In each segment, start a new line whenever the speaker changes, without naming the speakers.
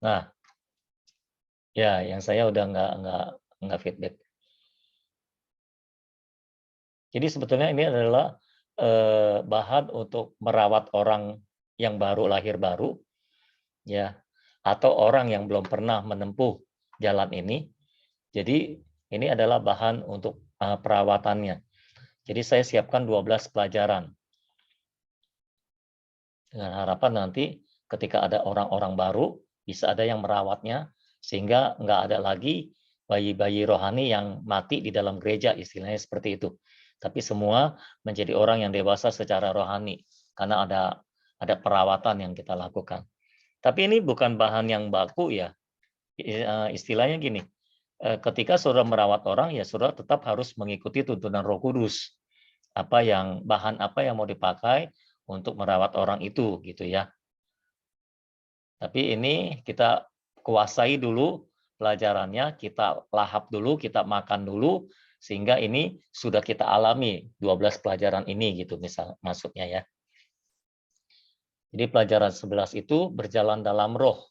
Nah, ya, yang saya udah nggak feedback. Jadi sebetulnya ini adalah bahan untuk merawat orang yang baru lahir baru, ya, atau orang yang belum pernah menempuh jalan ini. Jadi ini adalah bahan untuk perawatannya. Jadi saya siapkan 12 pelajaran dengan harapan nanti ketika ada orang-orang baru bisa ada yang merawatnya sehingga nggak ada lagi bayi-bayi rohani yang mati di dalam gereja, istilahnya seperti itu. Tapi semua menjadi orang yang dewasa secara rohani karena ada perawatan yang kita lakukan. Tapi ini bukan bahan yang baku ya. Istilahnya gini, ketika saudara merawat orang ya saudara tetap harus mengikuti tuntunan Roh Kudus. Bahan apa yang mau dipakai untuk merawat orang itu gitu ya. Tapi ini kita kuasai dulu pelajarannya, kita lahap dulu, kita makan dulu, sehingga ini sudah kita alami 12 pelajaran ini gitu maksudnya ya. Jadi pelajaran 11 itu berjalan dalam roh.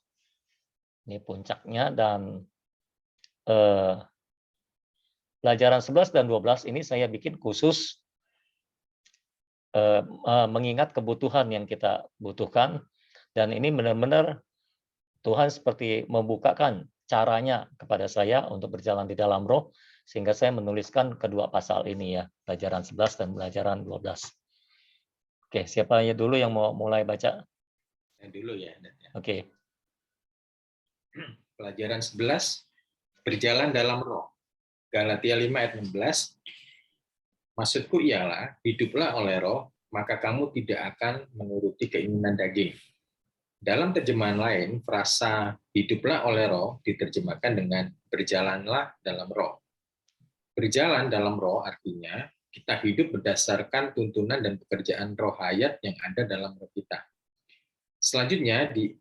Ini puncaknya dan pelajaran 11 dan 12 ini saya bikin khusus mengingat kebutuhan yang kita butuhkan dan ini benar-benar Tuhan seperti membukakan caranya kepada saya untuk berjalan di dalam roh, sehingga saya menuliskan kedua pasal ini ya, pelajaran 11 dan pelajaran 12. Oke, siapa dulu yang mau mulai baca?
Saya dulu ya.
Oke.
Pelajaran 11, berjalan dalam roh. Galatia 5 ayat 16, maksudku ialah, hiduplah oleh roh, maka kamu tidak akan menuruti keinginan daging. Dalam terjemahan lain, frasa hiduplah oleh roh diterjemahkan dengan berjalanlah dalam roh. Berjalan dalam roh artinya kita hidup berdasarkan tuntunan dan pekerjaan roh hayat yang ada dalam roh kita. Selanjutnya di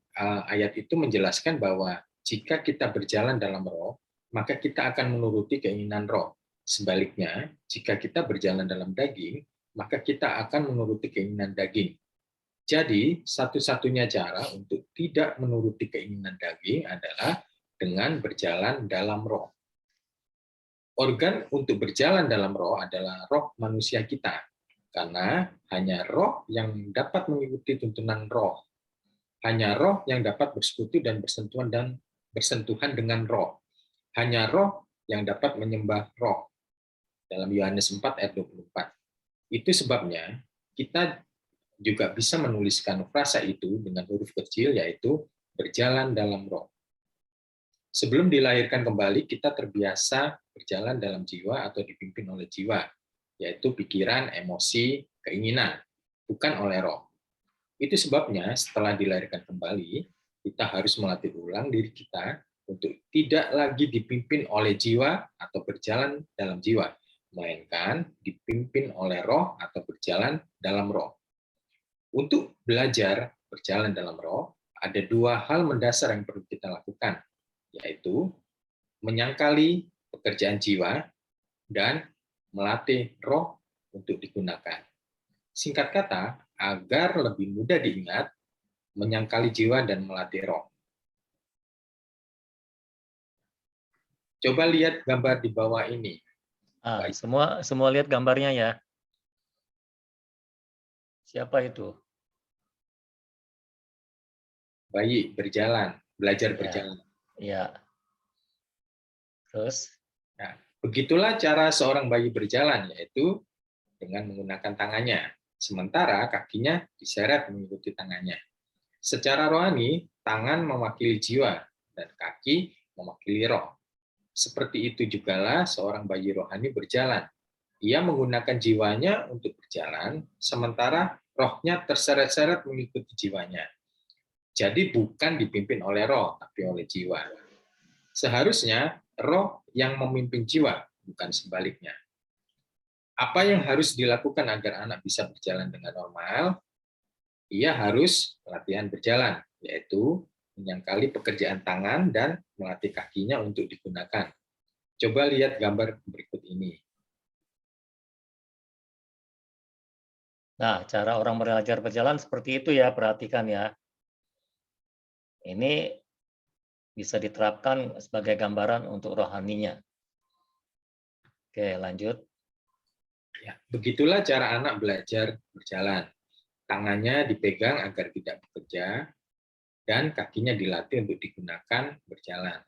ayat itu menjelaskan bahwa jika kita berjalan dalam roh, maka kita akan menuruti keinginan roh. Sebaliknya, jika kita berjalan dalam daging, maka kita akan menuruti keinginan daging. Jadi, satu-satunya cara untuk tidak menuruti keinginan daging adalah dengan berjalan dalam roh. Organ untuk berjalan dalam roh adalah roh manusia kita, karena hanya roh yang dapat mengikuti tuntunan roh. Hanya roh yang dapat bersekutu dan bersentuhan dengan roh. Hanya roh yang dapat menyembah roh. Dalam Yohanes 4 ayat 24. Itu sebabnya kita juga bisa menuliskan frasa itu dengan huruf kecil, yaitu berjalan dalam roh. Sebelum dilahirkan kembali, kita terbiasa berjalan dalam jiwa atau dipimpin oleh jiwa, yaitu pikiran, emosi, keinginan, bukan oleh roh. Itu sebabnya setelah dilahirkan kembali, kita harus melatih ulang diri kita untuk tidak lagi dipimpin oleh jiwa atau berjalan dalam jiwa, melainkan dipimpin oleh roh atau berjalan dalam roh. Untuk belajar berjalan dalam roh, ada dua hal mendasar yang perlu kita lakukan, yaitu menyangkali pekerjaan jiwa dan melatih roh untuk digunakan. Singkat kata, agar lebih mudah diingat, menyangkali jiwa dan melatih roh. Coba lihat gambar di bawah ini.
Semua lihat gambarnya ya. Siapa itu?
Bayi berjalan, belajar
Ya,
berjalan.
ya. Terus?
Nah, begitulah cara seorang bayi berjalan, yaitu dengan menggunakan tangannya, sementara kakinya diseret mengikuti tangannya. Secara rohani, tangan mewakili jiwa dan kaki mewakili roh. Seperti itu jugalah seorang bayi rohani berjalan. Ia menggunakan jiwanya untuk berjalan, sementara rohnya terseret-seret mengikuti jiwanya. Jadi bukan dipimpin oleh roh, tapi oleh jiwa. Seharusnya roh yang memimpin jiwa, bukan sebaliknya. Apa yang harus dilakukan agar anak bisa berjalan dengan normal? Ia harus latihan berjalan, yaitu menyangkali pekerjaan tangan dan melatih kakinya untuk digunakan. Coba lihat gambar berikut ini.
Nah, cara orang belajar berjalan seperti itu ya, perhatikan ya. Ini bisa diterapkan sebagai gambaran untuk rohaninya. Oke, lanjut.
Ya, begitulah cara anak belajar berjalan. Tangannya dipegang agar tidak bekerja, dan kakinya dilatih untuk digunakan berjalan.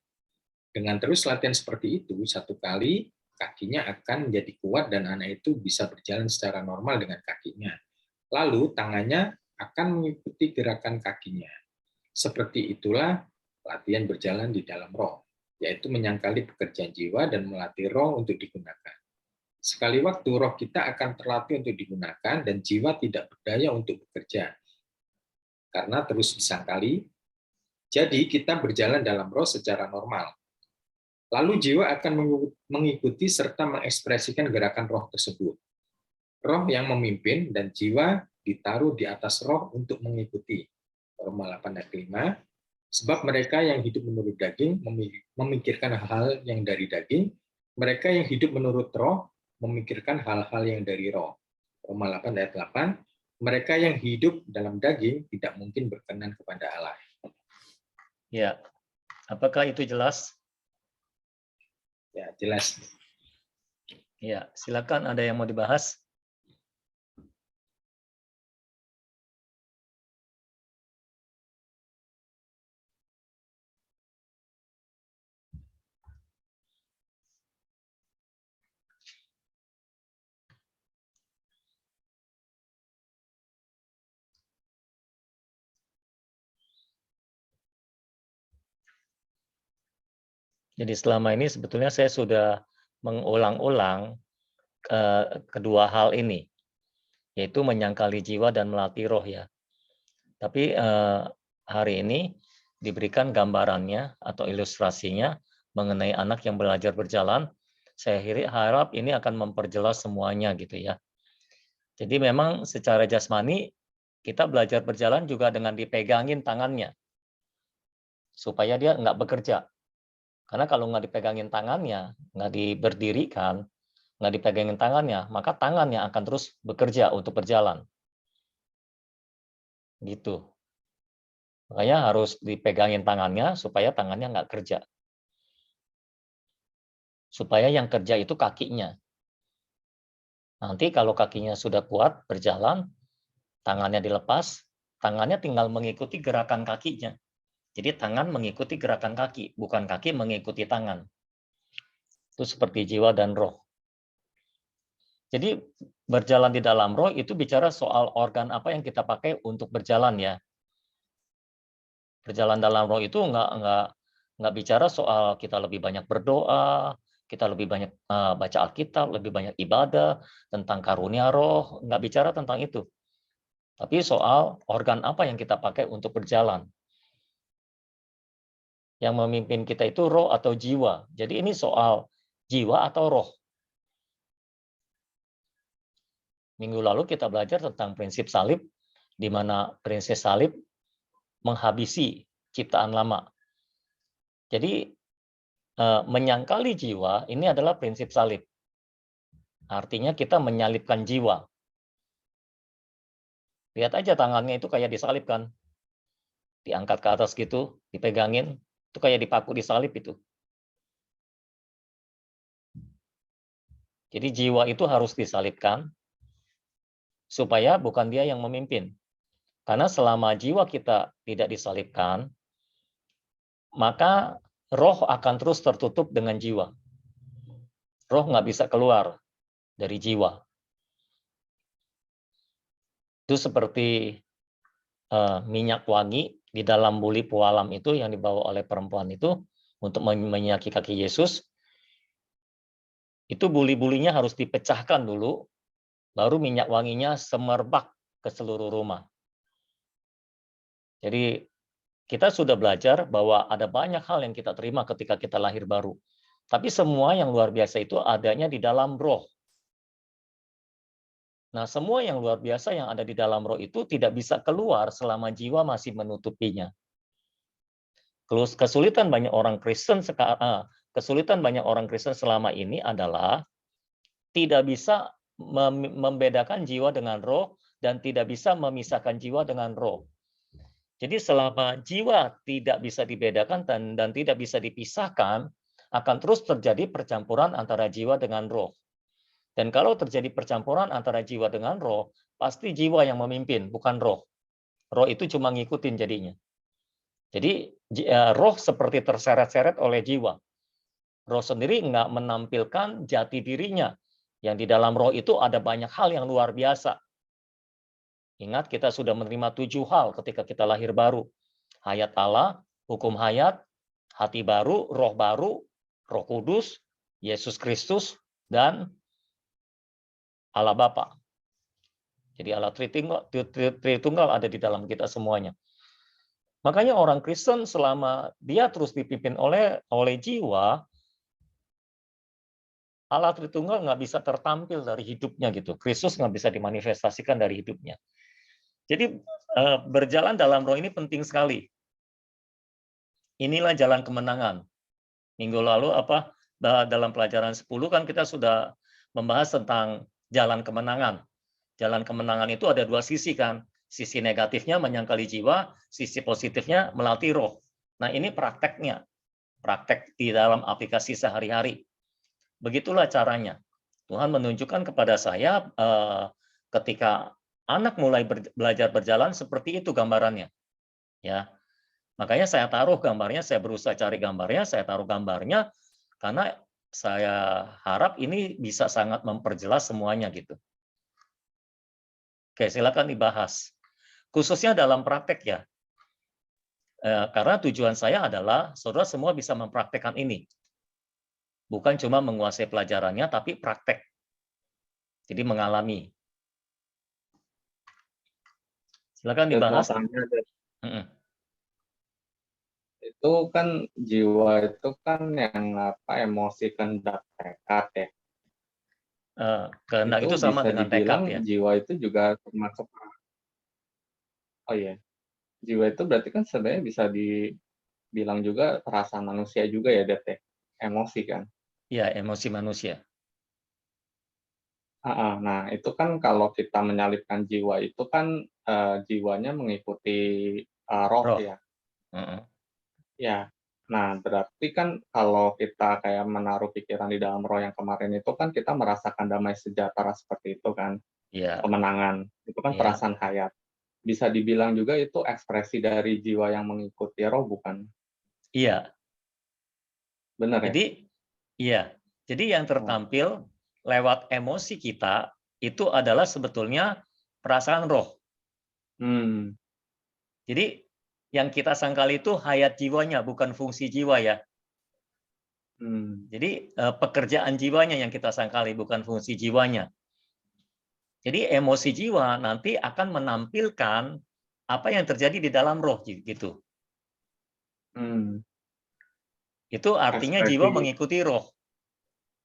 Dengan terus latihan seperti itu, satu kali kakinya akan menjadi kuat dan anak itu bisa berjalan secara normal dengan kakinya. Lalu tangannya akan mengikuti gerakan kakinya. Seperti itulah latihan berjalan di dalam roh, yaitu menyangkali pekerjaan jiwa dan melatih roh untuk digunakan. Sekali waktu roh kita akan terlatih untuk digunakan dan jiwa tidak berdaya untuk bekerja. Karena terus disangkali, jadi kita berjalan dalam roh secara normal. Lalu jiwa akan mengikuti serta mengekspresikan gerakan roh tersebut. Roh yang memimpin dan jiwa ditaruh di atas roh untuk mengikuti. Roma 8 ayat 5. Sebab mereka yang hidup menurut daging memikirkan hal-hal yang dari daging, mereka yang hidup menurut roh memikirkan hal-hal yang dari roh. Roma 8 ayat 8. Mereka yang hidup dalam daging tidak mungkin berkenan kepada Allah.
Ya, apakah itu jelas?
Ya, jelas.
Ya, silakan ada yang mau dibahas. Jadi selama ini sebetulnya saya sudah mengulang-ulang kedua hal ini, yaitu menyangkali jiwa dan melatih roh ya. Tapi hari ini diberikan gambarannya atau ilustrasinya mengenai anak yang belajar berjalan. Saya harap ini akan memperjelas semuanya gitu ya. Jadi memang secara jasmani kita belajar berjalan juga dengan dipegangin tangannya supaya dia nggak bekerja. Karena kalau nggak dipegangin tangannya, nggak diberdirikan, nggak dipegangin tangannya, maka tangannya akan terus bekerja untuk berjalan. Gitu. Makanya harus dipegangin tangannya supaya tangannya nggak kerja. Supaya yang kerja itu kakinya. Nanti kalau kakinya sudah kuat berjalan, tangannya dilepas, tangannya tinggal mengikuti gerakan kakinya. Jadi tangan mengikuti gerakan kaki, bukan kaki mengikuti tangan. Itu seperti jiwa dan roh. Jadi berjalan di dalam roh itu bicara soal organ apa yang kita pakai untuk berjalan ya. Berjalan dalam roh itu nggak bicara soal kita lebih banyak berdoa, kita lebih banyak baca Alkitab, lebih banyak ibadah, tentang karunia roh, nggak bicara tentang itu. Tapi soal organ apa yang kita pakai untuk berjalan. Yang memimpin kita itu roh atau jiwa. Jadi ini soal jiwa atau roh. Minggu lalu kita belajar tentang prinsip salib, di mana prinsip salib menghabisi ciptaan lama. Jadi menyangkali jiwa ini adalah prinsip salib. Artinya kita menyalibkan jiwa. Lihat aja tangannya itu kayak disalib kan. Diangkat ke atas gitu, dipegangin, itu kayak dipaku disalib itu. Jadi jiwa itu harus disalibkan supaya bukan dia yang memimpin. Karena selama jiwa kita tidak disalibkan, maka roh akan terus tertutup dengan jiwa. Roh nggak bisa keluar dari jiwa. Itu seperti minyak wangi di dalam buli pualam itu yang dibawa oleh perempuan itu untuk menyaki kaki Yesus. Itu buli-bulinya harus dipecahkan dulu, baru minyak wanginya semerbak ke seluruh rumah. Jadi kita sudah belajar bahwa ada banyak hal yang kita terima ketika kita lahir baru. Tapi semua yang luar biasa itu adanya di dalam roh. Nah, semua yang luar biasa yang ada di dalam roh itu tidak bisa keluar selama jiwa masih menutupinya. Kesulitan banyak orang Kristen selama ini adalah tidak bisa membedakan jiwa dengan roh dan tidak bisa memisahkan jiwa dengan roh. Jadi selama jiwa tidak bisa dibedakan dan tidak bisa dipisahkan, akan terus terjadi percampuran antara jiwa dengan roh. Dan kalau terjadi percampuran antara jiwa dengan roh, pasti jiwa yang memimpin, bukan roh. Roh itu cuma ngikutin jadinya. Jadi roh seperti terseret-seret oleh jiwa. Roh sendiri nggak menampilkan jati dirinya. Yang di dalam roh itu ada banyak hal yang luar biasa. Ingat, kita sudah menerima 7 hal ketika kita lahir baru. Hayat Allah, hukum hayat, hati baru, Roh Kudus, Yesus Kristus, dan Allah Bapa. Jadi Allah Tritunggal ada di dalam kita semuanya. Makanya orang Kristen selama dia terus dipimpin oleh jiwa, Allah Tritunggal nggak bisa tertampil dari hidupnya gitu. Kristus nggak bisa dimanifestasikan dari hidupnya. Jadi berjalan dalam roh ini penting sekali. Inilah jalan kemenangan. Minggu lalu dalam pelajaran 10 kan kita sudah membahas tentang jalan kemenangan. Jalan kemenangan itu ada 2 sisi kan. Sisi negatifnya menyangkali jiwa, sisi positifnya melatih roh. Nah, ini prakteknya. Praktek di dalam aplikasi sehari-hari. Begitulah caranya. Tuhan menunjukkan kepada saya ketika anak mulai belajar berjalan seperti itu gambarannya. Ya. Makanya saya taruh gambarnya, saya berusaha cari gambarnya, saya taruh gambarnya karena saya harap ini bisa sangat memperjelas semuanya gitu. Oke, silakan dibahas. Khususnya dalam praktek ya. Karena tujuan saya adalah saudara semua bisa mempraktekkan ini. Bukan cuma menguasai pelajarannya, tapi praktek. Jadi mengalami. Silakan dibahas.
Itu kan jiwa itu kan yang emosi, kehendak, tekad ya.
Kehendak itu sama dengan tekad ya.
Jiwa itu juga termasuk. Oh iya, jiwa itu berarti kan sebenarnya bisa dibilang juga perasaan manusia juga ya, Det, ya? Emosi kan?
Iya, emosi manusia.
Nah, itu kan kalau kita menyalipkan jiwa itu kan jiwanya mengikuti roh ya. Ya, nah berarti kan kalau kita kayak menaruh pikiran di dalam roh yang kemarin itu kan kita merasakan damai sejahtera seperti itu kan, kemenangan, itu kan perasaan hayat. Bisa dibilang juga itu ekspresi dari jiwa yang mengikuti roh, bukan?
Iya.
Benar ya?
Jadi yang tertampil lewat emosi kita itu adalah sebetulnya perasaan roh. Jadi yang kita sangkal itu hayat jiwanya, bukan fungsi jiwa ya. Jadi pekerjaan jiwanya yang kita sangkali, bukan fungsi jiwanya. Jadi emosi jiwa nanti akan menampilkan apa yang terjadi di dalam roh gitu. Itu artinya jiwa mengikuti roh.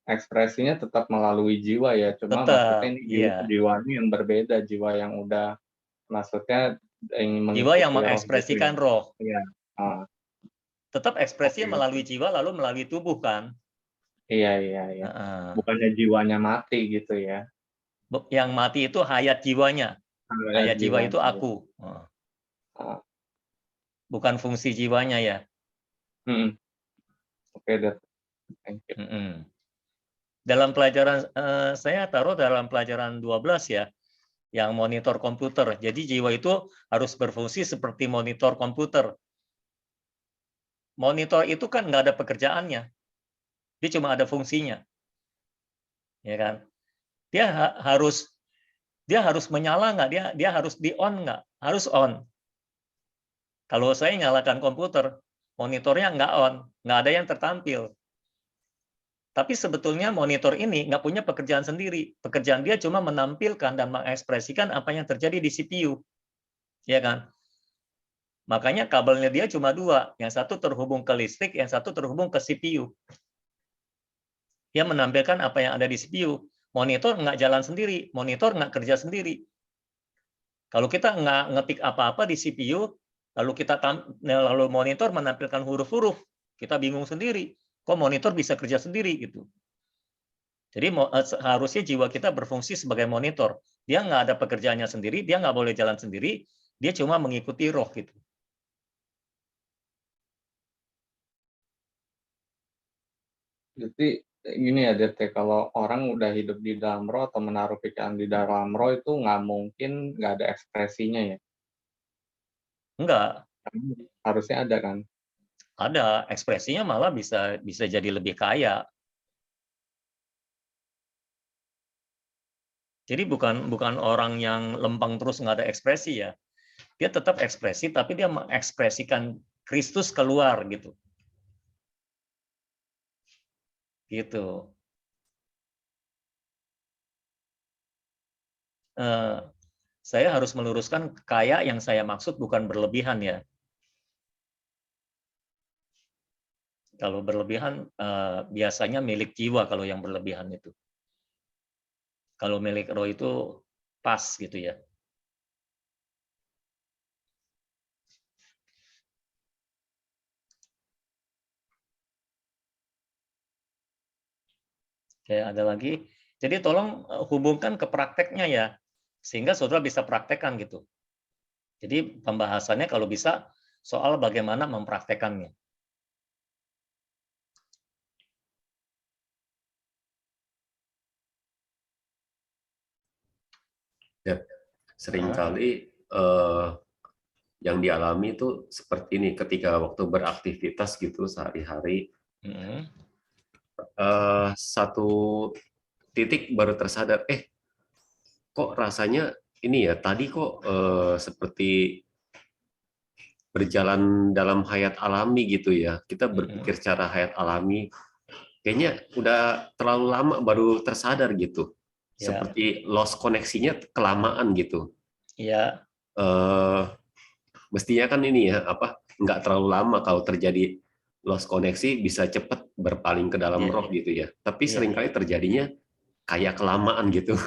Ekspresinya tetap melalui jiwa ya, cuma maksudnya ini jiwanya yang berbeda, jiwa yang udah maksudnya
jiwa yang mengekspresikan roh.
Iya.
Tetap ekspresinya melalui jiwa lalu melalui tubuh kan?
Iya. Bukannya jiwanya mati gitu ya?
Yang mati itu hayat jiwanya. Hayat jiwa itu aku. Bukan fungsi jiwanya ya.
Oke, Det.
Thank you. Dalam pelajaran saya taruh dalam pelajaran 12 ya, yang monitor komputer. Jadi jiwa itu harus berfungsi seperti monitor komputer. Monitor itu kan nggak ada pekerjaannya, dia cuma ada fungsinya, ya kan? Dia harus menyala nggak? Dia harus di on nggak? Harus on. Kalau saya nyalakan komputer, monitornya nggak on, nggak ada yang tertampil. Tapi sebetulnya monitor ini nggak punya pekerjaan sendiri. Pekerjaan dia cuma menampilkan dan mengekspresikan apa yang terjadi di CPU. Ya kan? Makanya kabelnya dia cuma 2. Yang satu terhubung ke listrik, yang satu terhubung ke CPU. Dia menampilkan apa yang ada di CPU. Monitor nggak jalan sendiri. Monitor nggak kerja sendiri. Kalau kita nggak ngetik apa-apa di CPU, lalu monitor menampilkan huruf-huruf, kita bingung sendiri. Kok monitor bisa kerja sendiri gitu. Jadi harusnya jiwa kita berfungsi sebagai monitor. Dia nggak ada pekerjaannya sendiri, dia nggak boleh jalan sendiri, dia cuma mengikuti roh gitu.
Jadi gini ya, Det, kalau orang udah hidup di dalam roh atau menaruh pikiran di dalam roh itu nggak mungkin nggak ada ekspresinya ya?
Enggak,
Harusnya ada kan?
ada ekspresinya, malah bisa bisa jadi lebih kaya. Jadi bukan orang yang lempeng terus nggak ada ekspresi ya. Dia tetap ekspresi, tapi dia mengekspresikan Kristus keluar gitu. Gitu. Saya harus meluruskan, kaya yang saya maksud bukan berlebihan ya. Kalau berlebihan biasanya milik jiwa kalau yang berlebihan itu. Kalau milik roh itu pas gitu ya. Oke, ada lagi. Jadi tolong hubungkan ke prakteknya ya, sehingga saudara bisa praktekkan gitu. Jadi pembahasannya kalau bisa soal bagaimana mempraktekannya.
Ya, seringkali yang dialami itu seperti ini ketika waktu beraktivitas gitu sehari-hari, satu titik baru tersadar, kok rasanya ini ya, tadi kok seperti berjalan dalam hayat alami gitu ya, kita berpikir secara hayat alami, kayaknya udah terlalu lama baru tersadar gitu, seperti lost koneksinya kelamaan gitu.
Iya.
Mestinya kan ini ya, nggak terlalu lama kalau terjadi lost koneksi, bisa cepat berpaling ke dalam roh gitu ya. Tapi seringkali terjadinya kayak kelamaan gitu.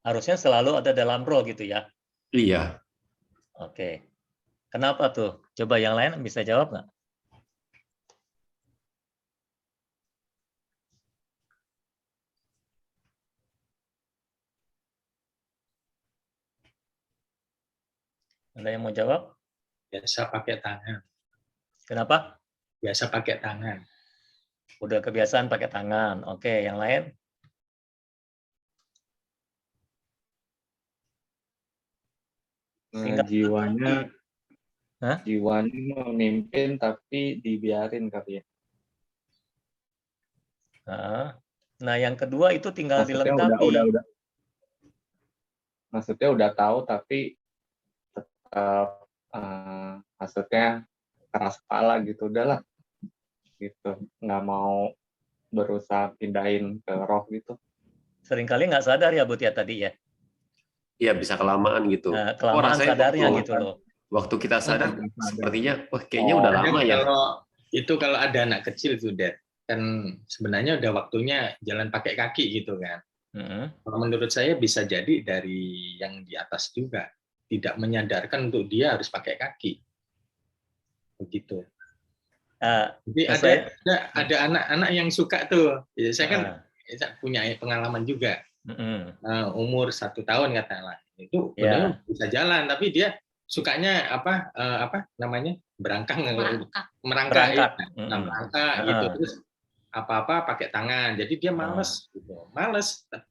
Harusnya selalu ada dalam roh gitu ya.
Iya.
Oke. Kenapa tuh? Coba yang lain bisa jawab nggak? Ada yang mau jawab?
Biasa pakai tangan.
Kenapa?
Biasa pakai tangan.
Udah kebiasaan pakai tangan. Oke, yang lain?
Jiwanya memimpin tapi dibiarin kali ya.
Nah, yang kedua itu tinggal
Maksudnya
dilengkapi.
Maksudnya udah tahu tapi tetap maksudnya keras kepala gitu, udahlah gitu, nggak mau berusaha pindahin ke roh gitu.
Seringkali nggak sadar ya But ya tadi ya.
Iya, bisa kelamaan gitu.
Kelamaan sadarnya gitu loh.
Waktu kita sadar sepertinya kayaknya udah lama ya.
Kalau ada anak kecil sudah kan sebenarnya udah waktunya jalan pakai kaki gitu kan. Menurut saya bisa jadi dari yang di atas juga tidak menyadarkan untuk dia harus pakai kaki. Begitu. Jadi ada anak-anak yang suka tuh. Saya kan punya pengalaman juga. Umur 1 tahun katakanlah itu benar bisa jalan, tapi dia sukanya merangkak gitu, terus apa-apa pakai tangan, jadi dia males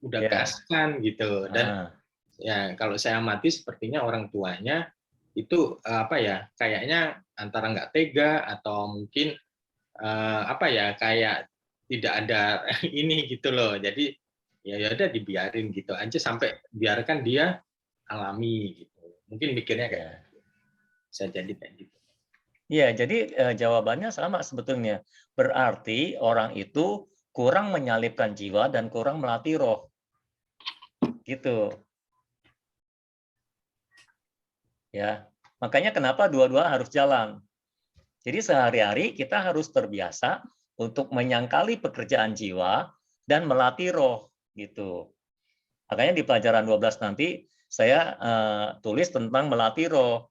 udah keasikan gitu. Dan ya kalau saya amati sepertinya orang tuanya itu kayaknya antara nggak tega atau mungkin kayak tidak ada ini gitu loh. Jadi ya udah dibiarin gitu aja sampai biarkan dia alami gitu. Mungkin mikirnya kayak bisa jadi kayak gitu.
Iya, jadi jawabannya sama sebetulnya. Berarti orang itu kurang menyalipkan jiwa dan kurang melatih roh. Gitu. Ya. Makanya kenapa dua-dua harus jalan. Jadi sehari-hari kita harus terbiasa untuk menyangkali pekerjaan jiwa dan melatih roh gitu. Makanya di pelajaran 12 nanti saya tulis tentang melatih roh.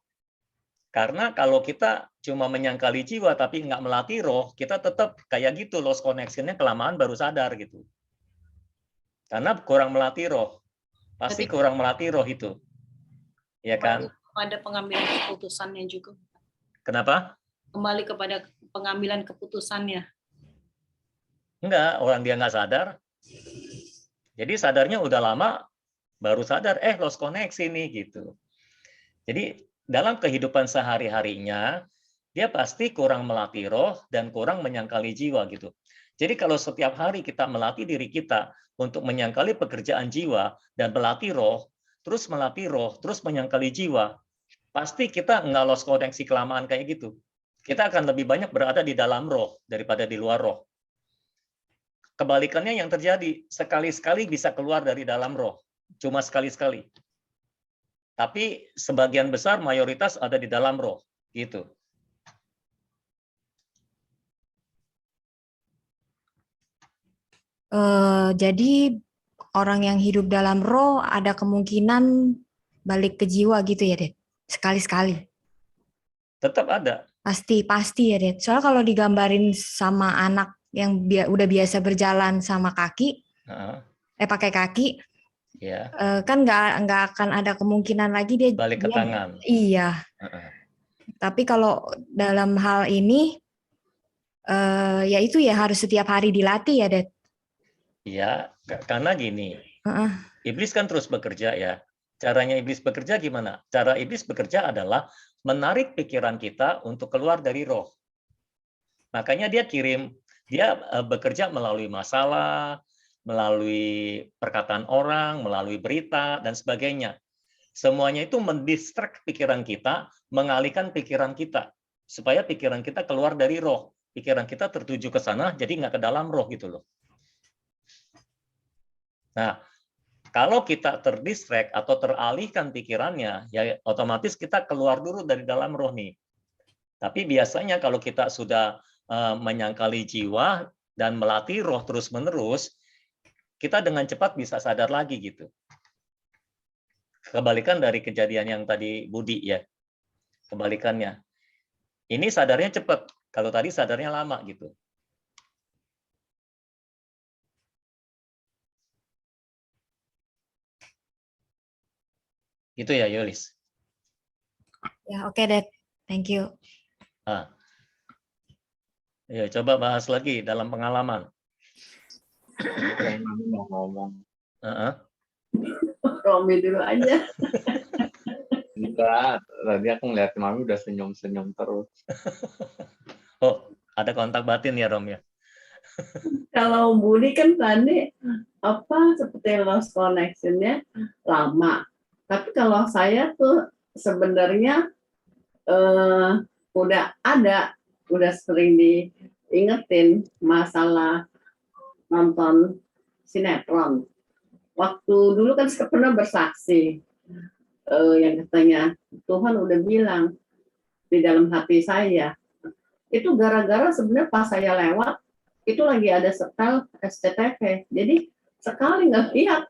Karena kalau kita cuma menyangkali jiwa tapi nggak melatih roh, kita tetap kayak gitu, lost connection-nya kelamaan baru sadar gitu. Karena kurang melatih roh. Pasti kurang melatih roh itu. Ya kan?
Pada pengambilan keputusannya juga.
Kenapa?
Kembali kepada pengambilan keputusannya.
Enggak, orang dia nggak sadar. Jadi sadarnya udah lama, baru sadar, lost koneksi nih gitu. Jadi dalam kehidupan sehari-harinya, dia pasti kurang melatih roh dan kurang menyangkali jiwa gitu. Jadi kalau setiap hari kita melatih diri kita untuk menyangkali pekerjaan jiwa dan melatih roh, terus menyangkali jiwa, pasti kita nggak lost koneksi kelamaan kayak gitu. Kita akan lebih banyak berada di dalam roh daripada di luar roh. Kebalikannya yang terjadi, sekali-sekali bisa keluar dari dalam roh, cuma sekali-sekali. Tapi sebagian besar mayoritas ada di dalam roh, gitu.
Jadi orang yang hidup dalam roh ada kemungkinan balik ke jiwa gitu ya, Det? Sekali-sekali.
Tetap ada.
Pasti ya, Det. Soalnya kalau digambarin sama anak yang udah biasa berjalan sama kaki, pakai kaki,
ya.
Kan nggak akan ada kemungkinan lagi dia
balik ke tangan.
Iya. Tapi kalau dalam hal ini, ya itu ya harus setiap hari dilatih ya, Det.
Iya, karena gini, iblis kan terus bekerja ya. Caranya iblis bekerja gimana? Cara iblis bekerja adalah menarik pikiran kita untuk keluar dari roh. Makanya dia bekerja melalui masalah, melalui perkataan orang, melalui berita, dan sebagainya. Semuanya itu mendistrak pikiran kita, mengalihkan pikiran kita, supaya pikiran kita keluar dari roh. Pikiran kita tertuju ke sana, jadi nggak ke dalam roh gitu loh. Nah, kalau kita terdistract atau teralihkan pikirannya, ya otomatis kita keluar dulu dari dalam roh nih. Tapi biasanya kalau kita sudah menyangkali jiwa dan melatih roh terus-menerus, kita dengan cepat bisa sadar lagi gitu. Kebalikan dari kejadian yang tadi Budi ya. Kebalikannya. Ini sadarnya cepat, kalau tadi sadarnya lama gitu. Gitu ya, Yolis.
Ya, oke, Det. Thank you.
Ya, coba bahas lagi dalam pengalaman.
Mami mau ngomong.
Romi dulu aja.
Enggak, tadi aku ngeliat Mami udah senyum-senyum terus.
Oh, ada kontak batin ya, Rom ya?
Kalau Budi kan tadi seperti lost connection-nya lama. Tapi kalau saya tuh sebenarnya udah sering diingetin masalah nonton sinetron. Waktu dulu kan saya pernah bersaksi yang katanya Tuhan udah bilang di dalam hati saya. Itu gara-gara sebenarnya pas saya lewat itu lagi ada setel SCTV. Jadi sekali nggak lihat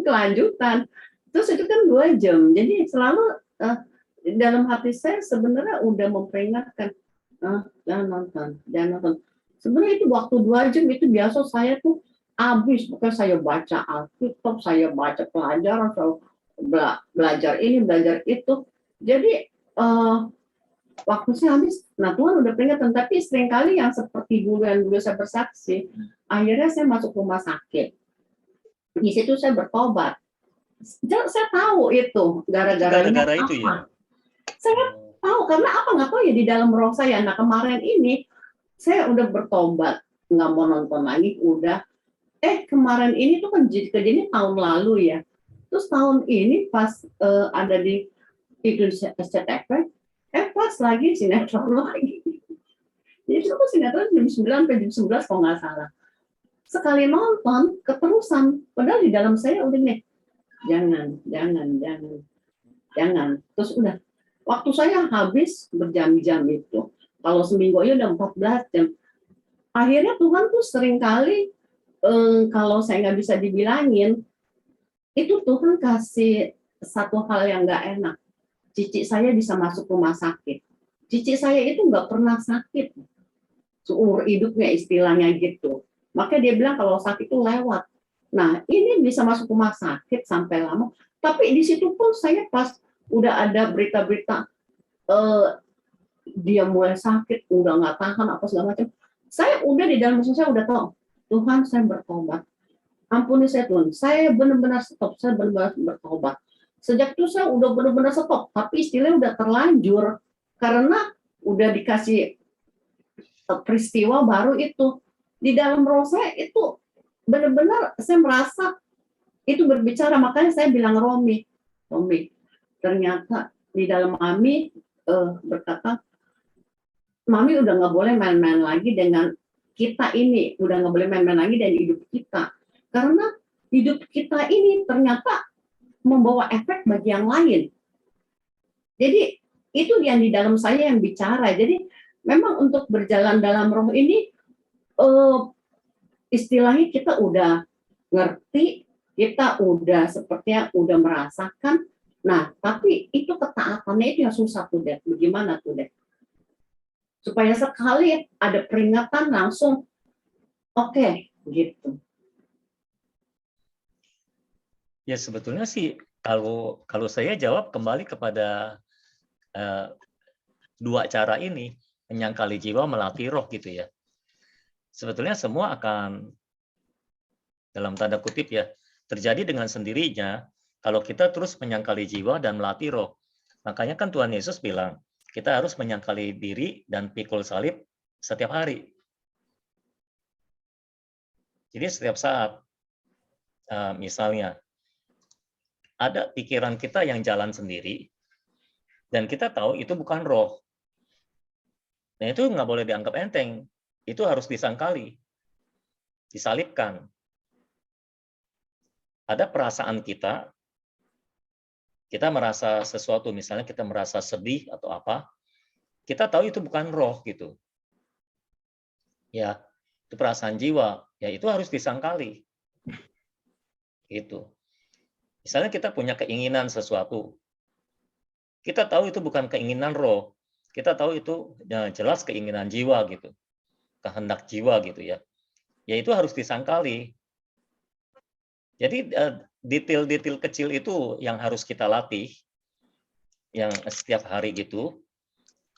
kelanjutan. Terus itu kan 2 jam. Jadi selalu dalam hati saya sebenarnya udah memperingatkan jangan nonton. Sebenarnya itu waktu 2 jam itu biasa saya tuh habis, pokoknya saya baca Alkitab, saya baca pelajaran, saya belajar ini, belajar itu. Jadi waktu saya habis, nah Tuhan udah peringatkan. Tapi seringkali yang seperti dulu saya bersaksi, akhirnya saya masuk rumah sakit. Di situ saya bertobat. Saya tahu itu gara-gara
itu ya.
Saya tahu karena apa nggak tahu ya di dalam roh saya. Nah kemarin ini saya udah bertobat, nggak mau nonton lagi, udah. Kemarin ini tuh kan kejadian tahun lalu ya. Terus tahun ini pas ada di SCTV, pas lagi sinetron lagi. Jadi itu sinetron jam 9 sampai jam 11 kalau nggak salah. Sekali nonton keterusan, padahal di dalam saya udah nih, jangan. Terus udah. Waktu saya habis berjam-jam itu. Kalau seminggu aja udah 14 jam. Akhirnya Tuhan tuh seringkali kalau saya nggak bisa dibilangin, itu Tuhan kasih satu hal yang nggak enak. Cici saya bisa masuk rumah sakit. Cici saya itu nggak pernah sakit. Seumur hidupnya istilahnya gitu. Makanya dia bilang kalau sakit itu lewat. Nah ini bisa masuk rumah sakit sampai lama. Tapi di situ pun saya pas udah ada berita-berita dia mulai sakit, udah nggak tahan apa segala macam. Saya udah di dalam saya udah tahu Tuhan saya bertobat. Ampuni saya Tuhan, saya benar-benar stop, saya benar-benar bertobat. Sejak itu saya udah benar-benar stop, tapi istilahnya udah terlanjur karena udah dikasih peristiwa baru itu. Di dalam roh saya itu benar-benar saya merasa itu berbicara, makanya saya bilang Romi, ternyata di dalam Mami berkata, Mami udah nggak boleh main-main lagi dengan kita ini, udah nggak boleh main-main lagi dengan hidup kita. Karena hidup kita ini ternyata membawa efek bagi yang lain. Jadi itu yang di dalam saya yang bicara. Jadi memang untuk berjalan dalam roh ini istilahnya kita udah ngerti, kita udah sepertinya udah merasakan. Nah, tapi itu ketaatannya itu yang susah tuh deh. Bagaimana tuh deh? Supaya sekali ada peringatan langsung oke, gitu.
Ya sebetulnya sih kalau saya jawab kembali kepada dua cara ini, menyangkali jiwa, melatih roh gitu ya. Sebetulnya semua akan dalam tanda kutip ya terjadi dengan sendirinya kalau kita terus menyangkali jiwa dan melatih roh. Makanya kan Tuhan Yesus bilang kita harus menyangkali diri dan pikul salib setiap hari. Jadi setiap saat misalnya ada pikiran kita yang jalan sendiri, dan kita tahu itu bukan roh. Nah itu nggak boleh dianggap enteng. Itu harus disangkali, disalibkan. Ada perasaan kita merasa sesuatu, misalnya kita merasa sedih atau apa, kita tahu itu bukan roh gitu. Ya, itu perasaan jiwa, ya itu harus disangkali. Gitu. Misalnya kita punya keinginan sesuatu, kita tahu itu bukan keinginan roh, kita tahu itu ya, jelas keinginan jiwa gitu, kehendak jiwa gitu ya. Ya itu harus disangkali. Jadi detail-detail kecil itu yang harus kita latih, yang setiap hari gitu.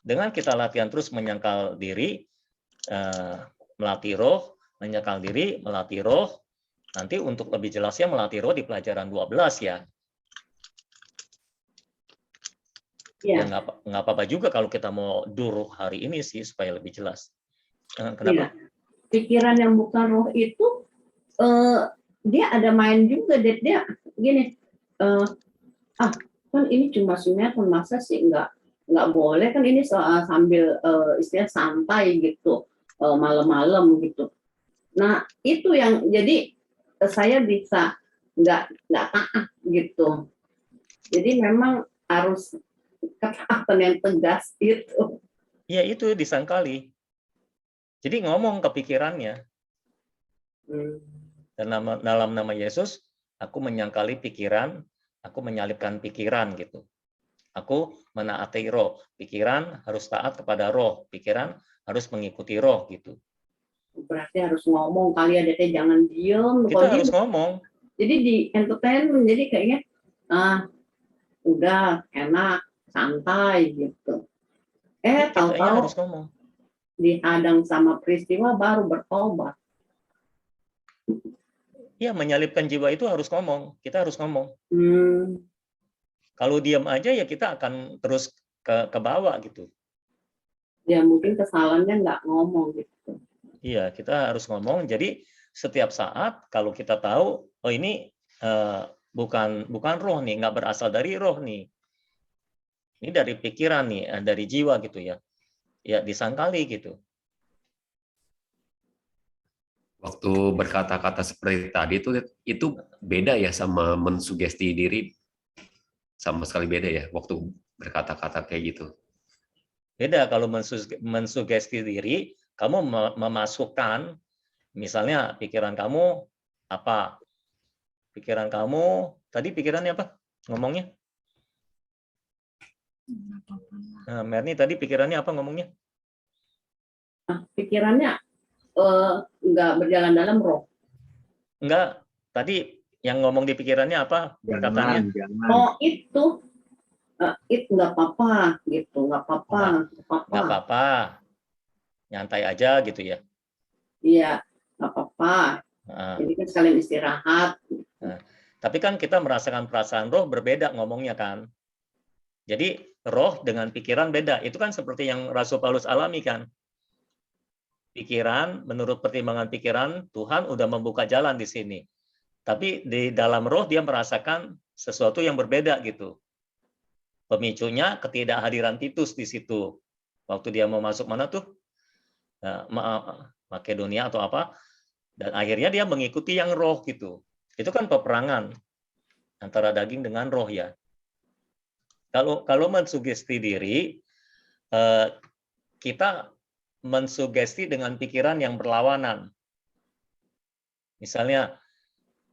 Dengan kita latihan terus menyangkal diri, melatih roh, menyangkal diri, melatih roh. Nanti untuk lebih jelasnya melatih roh di pelajaran 12 ya. Ya nggak apa-apa juga kalau kita mau duruh hari ini sih supaya lebih jelas. Kenapa?
Ya. Pikiran yang bukan roh itu dia ada main juga, dia gini, kan ini cuma sinetron, masa sih nggak boleh kan ini sambil istilah santai gitu, malam-malam gitu. Nah itu yang jadi saya bisa nggak taat gitu. Jadi memang harus ketaatan yang tegas itu.
Iya itu disangkali. Jadi ngomong ke pikirannya. Dan dalam nama Yesus, aku menyangkali pikiran, aku menyalibkan pikiran gitu. Aku menaati roh. Pikiran harus taat kepada roh. Pikiran harus mengikuti roh gitu.
Berarti harus ngomong kali ya, Dede, jangan diem.
Kita harus ngomong.
Jadi di entertain jadi kayaknya udah enak, santai gitu. Tahu-tahu
harus ngomong.
Dihadang sama peristiwa baru bertobat.
Iya, menyalibkan jiwa itu harus ngomong. Kita harus ngomong. Kalau diam aja ya kita akan terus ke bawah gitu.
Ya mungkin kesalahannya nggak ngomong gitu.
Iya, kita harus ngomong. Jadi setiap saat kalau kita tahu, oh ini bukan roh nih, nggak berasal dari roh nih. Ini dari pikiran nih, dari jiwa gitu ya. Ya disangkali gitu.
Waktu berkata-kata seperti tadi itu beda ya sama mensugesti diri, sama sekali beda ya waktu berkata-kata kayak gitu.
Beda kalau mensugesti diri, kamu memasukkan misalnya pikiran kamu apa? Pikiran kamu tadi pikirannya apa? Ngomongnya? Nah, Merni tadi pikirannya apa ngomongnya?
Pikirannya nggak berjalan dalam roh.
Enggak. Tadi yang ngomong di pikirannya apa? Perkataannya?
Oh itu nggak apa-apa gitu, nggak apa-apa.
Nyantai aja gitu ya?
Iya, nggak apa-apa. apa-apa.
Nah,
Jadi kan sekalian istirahat.
tapi kan kita merasakan perasaan roh berbeda ngomongnya kan. Jadi roh dengan pikiran beda. Itu kan seperti yang Rasul Paulus alami kan. Pikiran, menurut pertimbangan pikiran, Tuhan udah membuka jalan di sini. Tapi di dalam roh dia merasakan sesuatu yang berbeda gitu. Pemicunya ketidakhadiran Titus di situ. Waktu dia mau masuk mana tuh? Makedonia atau apa? Dan akhirnya dia mengikuti yang roh gitu. Itu kan peperangan antara daging dengan roh ya. Kalau mensugesti diri, kita mensugesti dengan pikiran yang berlawanan. Misalnya,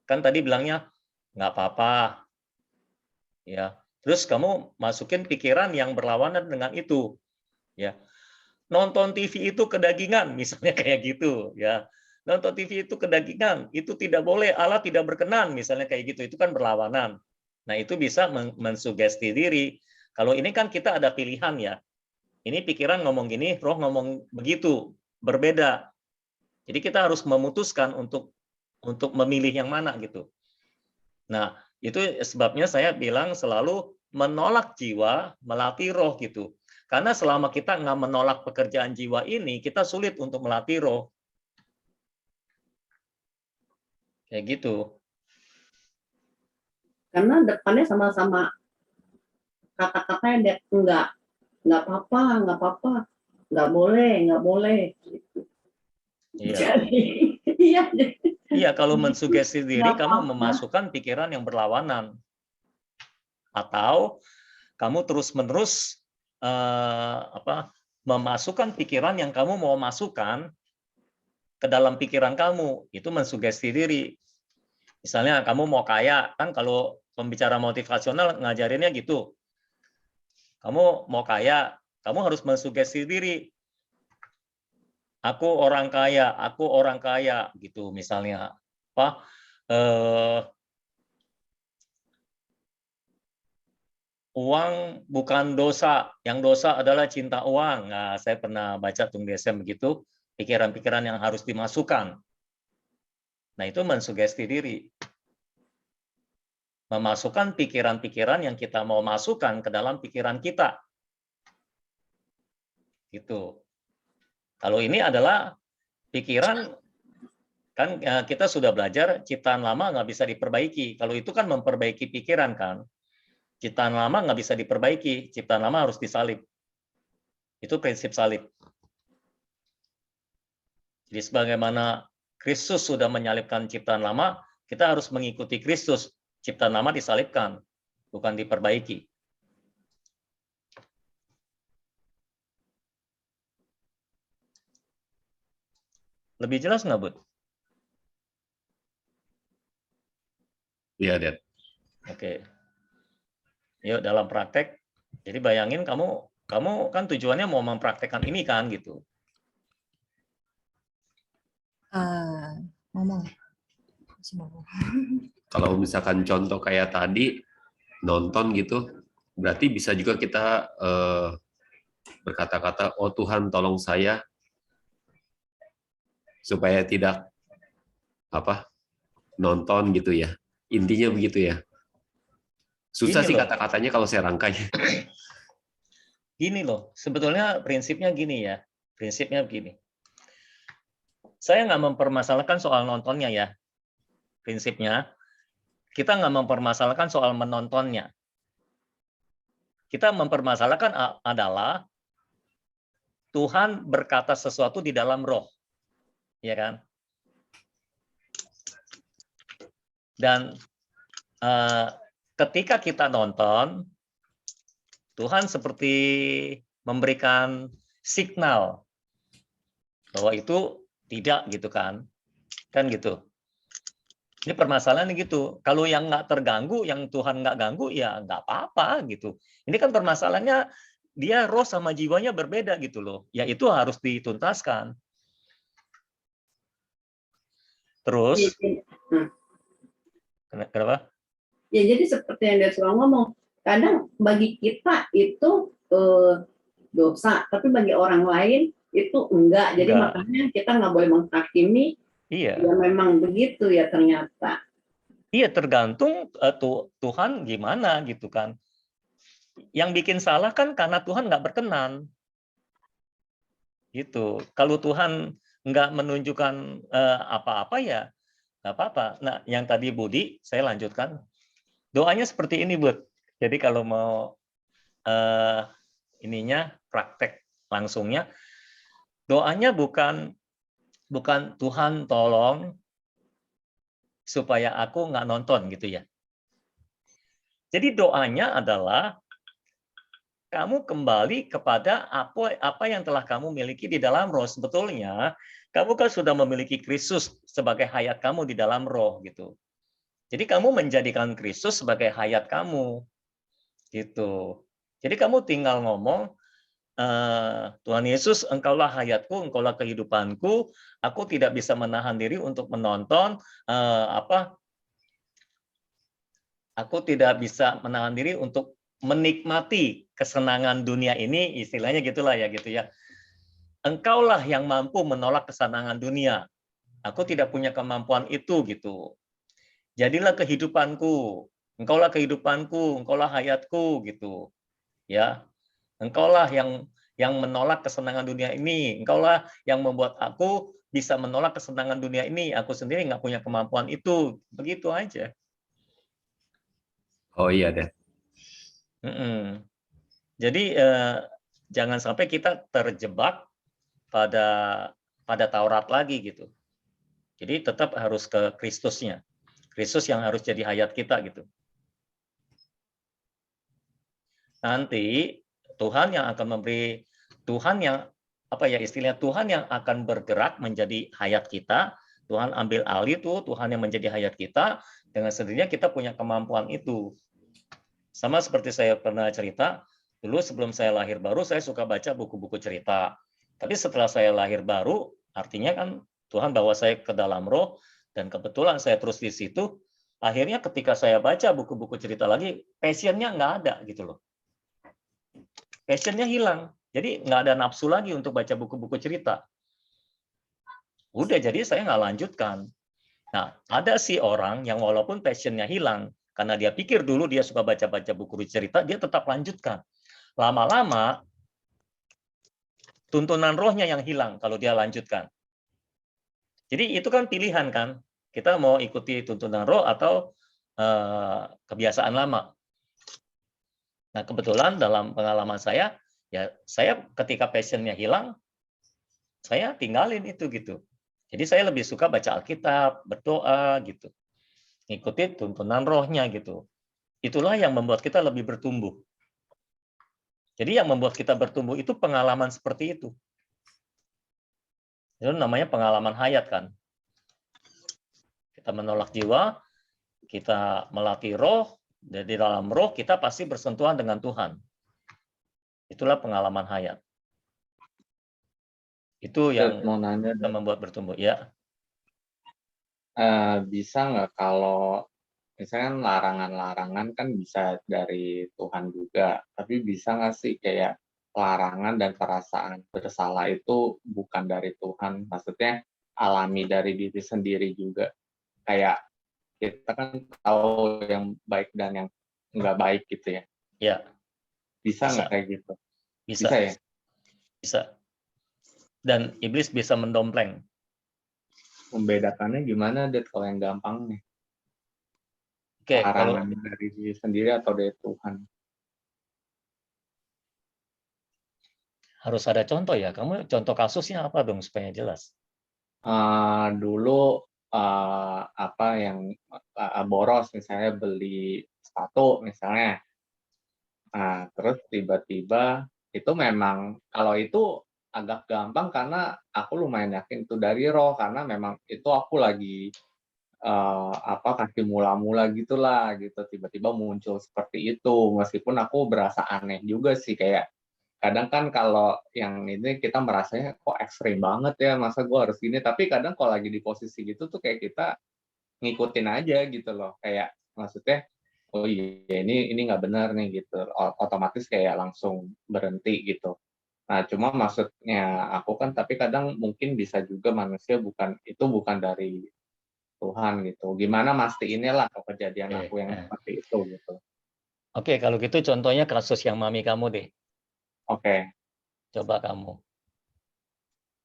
kan tadi bilangnya nggak apa-apa, ya. Terus kamu masukin pikiran yang berlawanan dengan itu, ya. Nonton TV itu kedagingan, misalnya kayak gitu, ya. Nonton TV itu kedagingan, itu tidak boleh, Allah tidak berkenan, misalnya kayak gitu, itu kan berlawanan. Nah, itu bisa mensugesti diri. Kalau ini kan kita ada pilihan ya. Ini pikiran ngomong gini, roh ngomong begitu, berbeda. Jadi kita harus memutuskan untuk memilih yang mana gitu. Nah, itu sebabnya saya bilang selalu menolak jiwa, melatih roh gitu. Karena selama kita nggak menolak pekerjaan jiwa ini, kita sulit untuk melatih roh. Kayak gitu.
Karena depannya sama-sama kata-katanya enggak apa-apa, nggak boleh. Gitu.
Iya.
Jadi, iya.
Iya, kalau mensugesti diri,
Nggak
kamu
apa-apa.
memasukkan pikiran yang berlawanan. Atau kamu terus-menerus memasukkan pikiran yang kamu mau masukkan ke dalam pikiran kamu. Itu mensugesti diri. Misalnya kamu mau kaya, kan kalau pembicara motivasional ngajarinnya gitu. Kamu mau kaya, kamu harus mensugesti diri. Aku orang kaya gitu misalnya. Uang bukan dosa, yang dosa adalah cinta uang. Nah, saya pernah baca Tung Desem begitu, pikiran-pikiran yang harus dimasukkan. Nah, itu mensugesti diri. Memasukkan pikiran-pikiran yang kita mau masukkan ke dalam pikiran kita. Gitu. Kalau ini adalah pikiran, kan kita sudah belajar ciptaan lama nggak bisa diperbaiki. Kalau itu kan memperbaiki pikiran kan. Ciptaan lama nggak bisa diperbaiki, ciptaan lama harus disalib. Itu prinsip salib. Jadi sebagaimana Kristus sudah menyalibkan ciptaan lama, kita harus mengikuti Kristus. Ciptaan lama disalibkan, bukan diperbaiki. Lebih jelas nggak, Bud?
Iya, Dad.
Oke. Yuk dalam praktek. Jadi bayangin kamu kan tujuannya mau mempraktekkan ini kan gitu.
Ngomong.
Kalau misalkan contoh kayak tadi nonton gitu, berarti bisa juga kita berkata-kata, oh Tuhan tolong saya supaya tidak nonton gitu ya. Intinya begitu ya. Susah sih kata-katanya kalau saya rangkai.
Gini loh, sebetulnya prinsipnya gini ya. Prinsipnya begini. Saya nggak mempermasalahkan soal nontonnya ya. Prinsipnya, kita nggak mempermasalahkan soal menontonnya. Kita mempermasalahkan adalah Tuhan berkata sesuatu di dalam roh. Ya kan? Dan ketika kita nonton, Tuhan seperti memberikan signal bahwa itu tidak gitu kan gitu. Ini permasalahannya gitu. Kalau yang nggak terganggu, yang Tuhan nggak ganggu, ya nggak apa-apa gitu. Ini kan permasalahannya dia roh sama jiwanya berbeda gitu loh. Ya itu harus dituntaskan. Terus, kenapa?
Ya jadi seperti yang dia selalu ngomong, kadang bagi kita itu dosa, tapi bagi orang lain itu enggak. Jadi makanya kita nggak boleh menghakimi
Iya.
Ya memang begitu ya ternyata.
Iya, tergantung Tuhan gimana gitu kan. Yang bikin salah kan karena Tuhan nggak berkenan. Gitu. Kalau Tuhan nggak menunjukkan apa-apa ya nggak apa-apa. Nah, yang tadi Budi, saya lanjutkan. Doanya seperti ini, Bud. Jadi kalau mau ininya praktek langsungnya, doanya bukan Tuhan tolong supaya aku nggak nonton gitu ya. Jadi doanya adalah kamu kembali kepada apa yang telah kamu miliki di dalam roh. Sebetulnya kamu kan sudah memiliki Kristus sebagai hayat kamu di dalam roh gitu. Jadi kamu menjadikan Kristus sebagai hayat kamu gitu. Jadi kamu tinggal ngomong, Tuhan Yesus, Engkaulah hayatku, Engkaulah kehidupanku. Aku tidak bisa menahan diri untuk menonton Aku tidak bisa menahan diri untuk menikmati kesenangan dunia ini, istilahnya gitulah ya gitu ya. Engkaulah yang mampu menolak kesenangan dunia. Aku tidak punya kemampuan itu gitu. Jadilah kehidupanku. Engkaulah kehidupanku, engkaulah hayatku gitu. Ya. Engkaulah yang menolak kesenangan dunia ini. Engkaulah yang membuat aku bisa menolak kesenangan dunia ini. Aku sendiri nggak punya kemampuan itu. Begitu aja.
Oh iya deh.
Jadi jangan sampai kita terjebak pada Taurat lagi gitu. Jadi tetap harus ke Kristusnya. Kristus yang harus jadi hayat kita gitu. Nanti Tuhan yang akan memberi, Tuhan yang istilahnya Tuhan yang akan bergerak menjadi hayat kita. Tuhan ambil alih tuh, Tuhan yang menjadi hayat kita, dengan sendirinya kita punya kemampuan itu. Sama seperti saya pernah cerita, dulu sebelum saya lahir baru, saya suka baca buku-buku cerita. Tapi setelah saya lahir baru, artinya kan Tuhan bawa saya ke dalam roh, dan kebetulan saya terus di situ, akhirnya ketika saya baca buku-buku cerita lagi, passion-nya nggak ada gitu loh. Passion-nya hilang. Jadi nggak ada nafsu lagi untuk baca buku-buku cerita. Udah, jadi saya nggak lanjutkan. Nah, ada sih orang yang walaupun passion-nya hilang, karena dia pikir dulu dia suka baca-baca buku cerita, dia tetap lanjutkan. Lama-lama, tuntunan rohnya yang hilang kalau dia lanjutkan. Jadi itu kan pilihan kan, kita mau ikuti tuntunan roh atau kebiasaan lama. Nah, kebetulan dalam pengalaman saya, ya saya ketika passion-nya hilang, saya tinggalin itu gitu. Jadi saya lebih suka baca Alkitab, berdoa gitu. Ngikuti tuntunan rohnya gitu. Itulah yang membuat kita lebih bertumbuh. Jadi yang membuat kita bertumbuh itu pengalaman seperti itu. Itu namanya pengalaman hayat kan. Kita menolak jiwa, kita melatih roh, dan di dalam roh kita pasti bersentuhan dengan Tuhan. Itulah pengalaman hayat. Itu yang
mau nanya,
membuat bertumbuh. Ya.
Bisa nggak kalau misalnya larangan-larangan kan bisa dari Tuhan juga, tapi bisa nggak sih kayak larangan dan perasaan bersalah itu bukan dari Tuhan, maksudnya alami dari diri sendiri juga. Kayak kita kan tahu yang baik dan yang nggak baik gitu ya.
Ya.
Bisa nggak kayak gitu?
Bisa ya? Bisa. Dan iblis bisa mendompleng.
Membedakannya gimana, Det, kalau yang gampang nih?
Oke,
larangan dari diri sendiri atau dari Tuhan?
Harus ada contoh ya. Kamu contoh kasusnya apa dong supaya jelas?
Dulu apa yang boros, misalnya beli sepatu misalnya. Nah, terus tiba-tiba itu memang kalau itu agak gampang karena aku lumayan yakin itu dari roh, karena memang itu aku lagi kasih mula-mula gitulah gitu, tiba-tiba muncul seperti itu, meskipun aku berasa aneh juga sih, kayak kadang kan kalau yang ini kita merasanya kok ekstrim banget ya, masa gue harus gini, tapi kadang kalau lagi di posisi gitu tuh kayak kita ngikutin aja gitu loh, kayak maksudnya oh iya ini nggak benar nih gitu, otomatis kayak langsung berhenti gitu. Nah, cuma maksudnya aku kan, tapi kadang mungkin bisa juga manusia bukan dari Tuhan gitu. Gimana mastiinnya lah ke kejadian aku yang seperti itu gitu.
Oke, kalau gitu contohnya kasus yang mami kamu deh.
Oke.
Coba kamu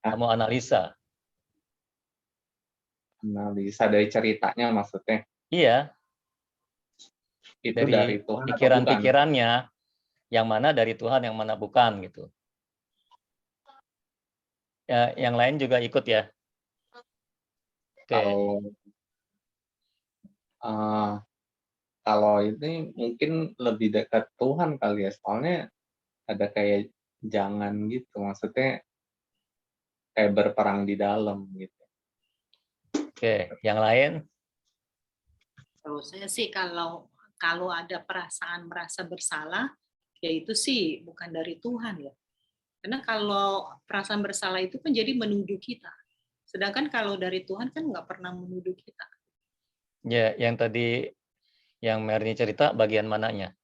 analisa.
Analisa dari ceritanya maksudnya.
Iya.
Itu dari Tuhan atau bukan?
Pikiran-pikirannya, yang mana dari Tuhan, yang mana bukan gitu. Ya, yang lain juga ikut ya. Oke.
Kalau ini mungkin lebih dekat Tuhan kali ya, soalnya ada kayak jangan gitu, maksudnya kayak berperang di dalam gitu.
Oke, yang lain?
Kalau saya sih kalau ada perasaan merasa bersalah, ya itu sih bukan dari Tuhan ya. Karena kalau perasaan bersalah itu kan jadi menuduh kita. Sedangkan kalau dari Tuhan kan nggak pernah menuduh kita.
Ya, yang tadi yang Merni cerita bagian mananya?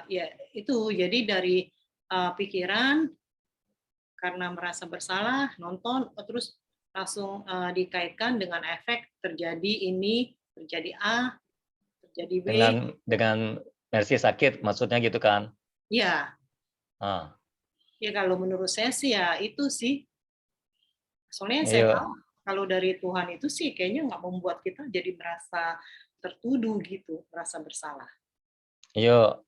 Ya itu jadi dari pikiran karena merasa bersalah nonton terus langsung dikaitkan dengan efek terjadi ini, terjadi A, terjadi B.
Dengan Mercy sakit maksudnya gitu kan?
Iya. Ya kalau menurut saya sih ya itu sih. Soalnya saya tahu kalau dari Tuhan itu sih kayaknya nggak membuat kita jadi merasa tertuduh gitu, merasa bersalah.
Ayo,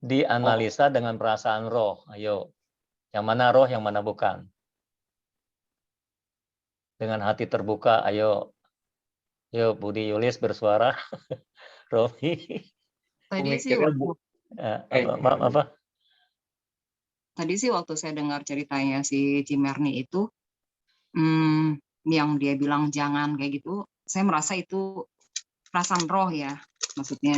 dianalisa dengan perasaan roh. Ayo, yang mana roh, yang mana bukan. Dengan hati terbuka, ayo. Yuk, Budi Yulis bersuara. Romi.
Tadi sih Tadi sih waktu saya dengar ceritanya si Cimerni itu, yang dia bilang jangan kayak gitu, saya merasa itu perasaan roh ya, maksudnya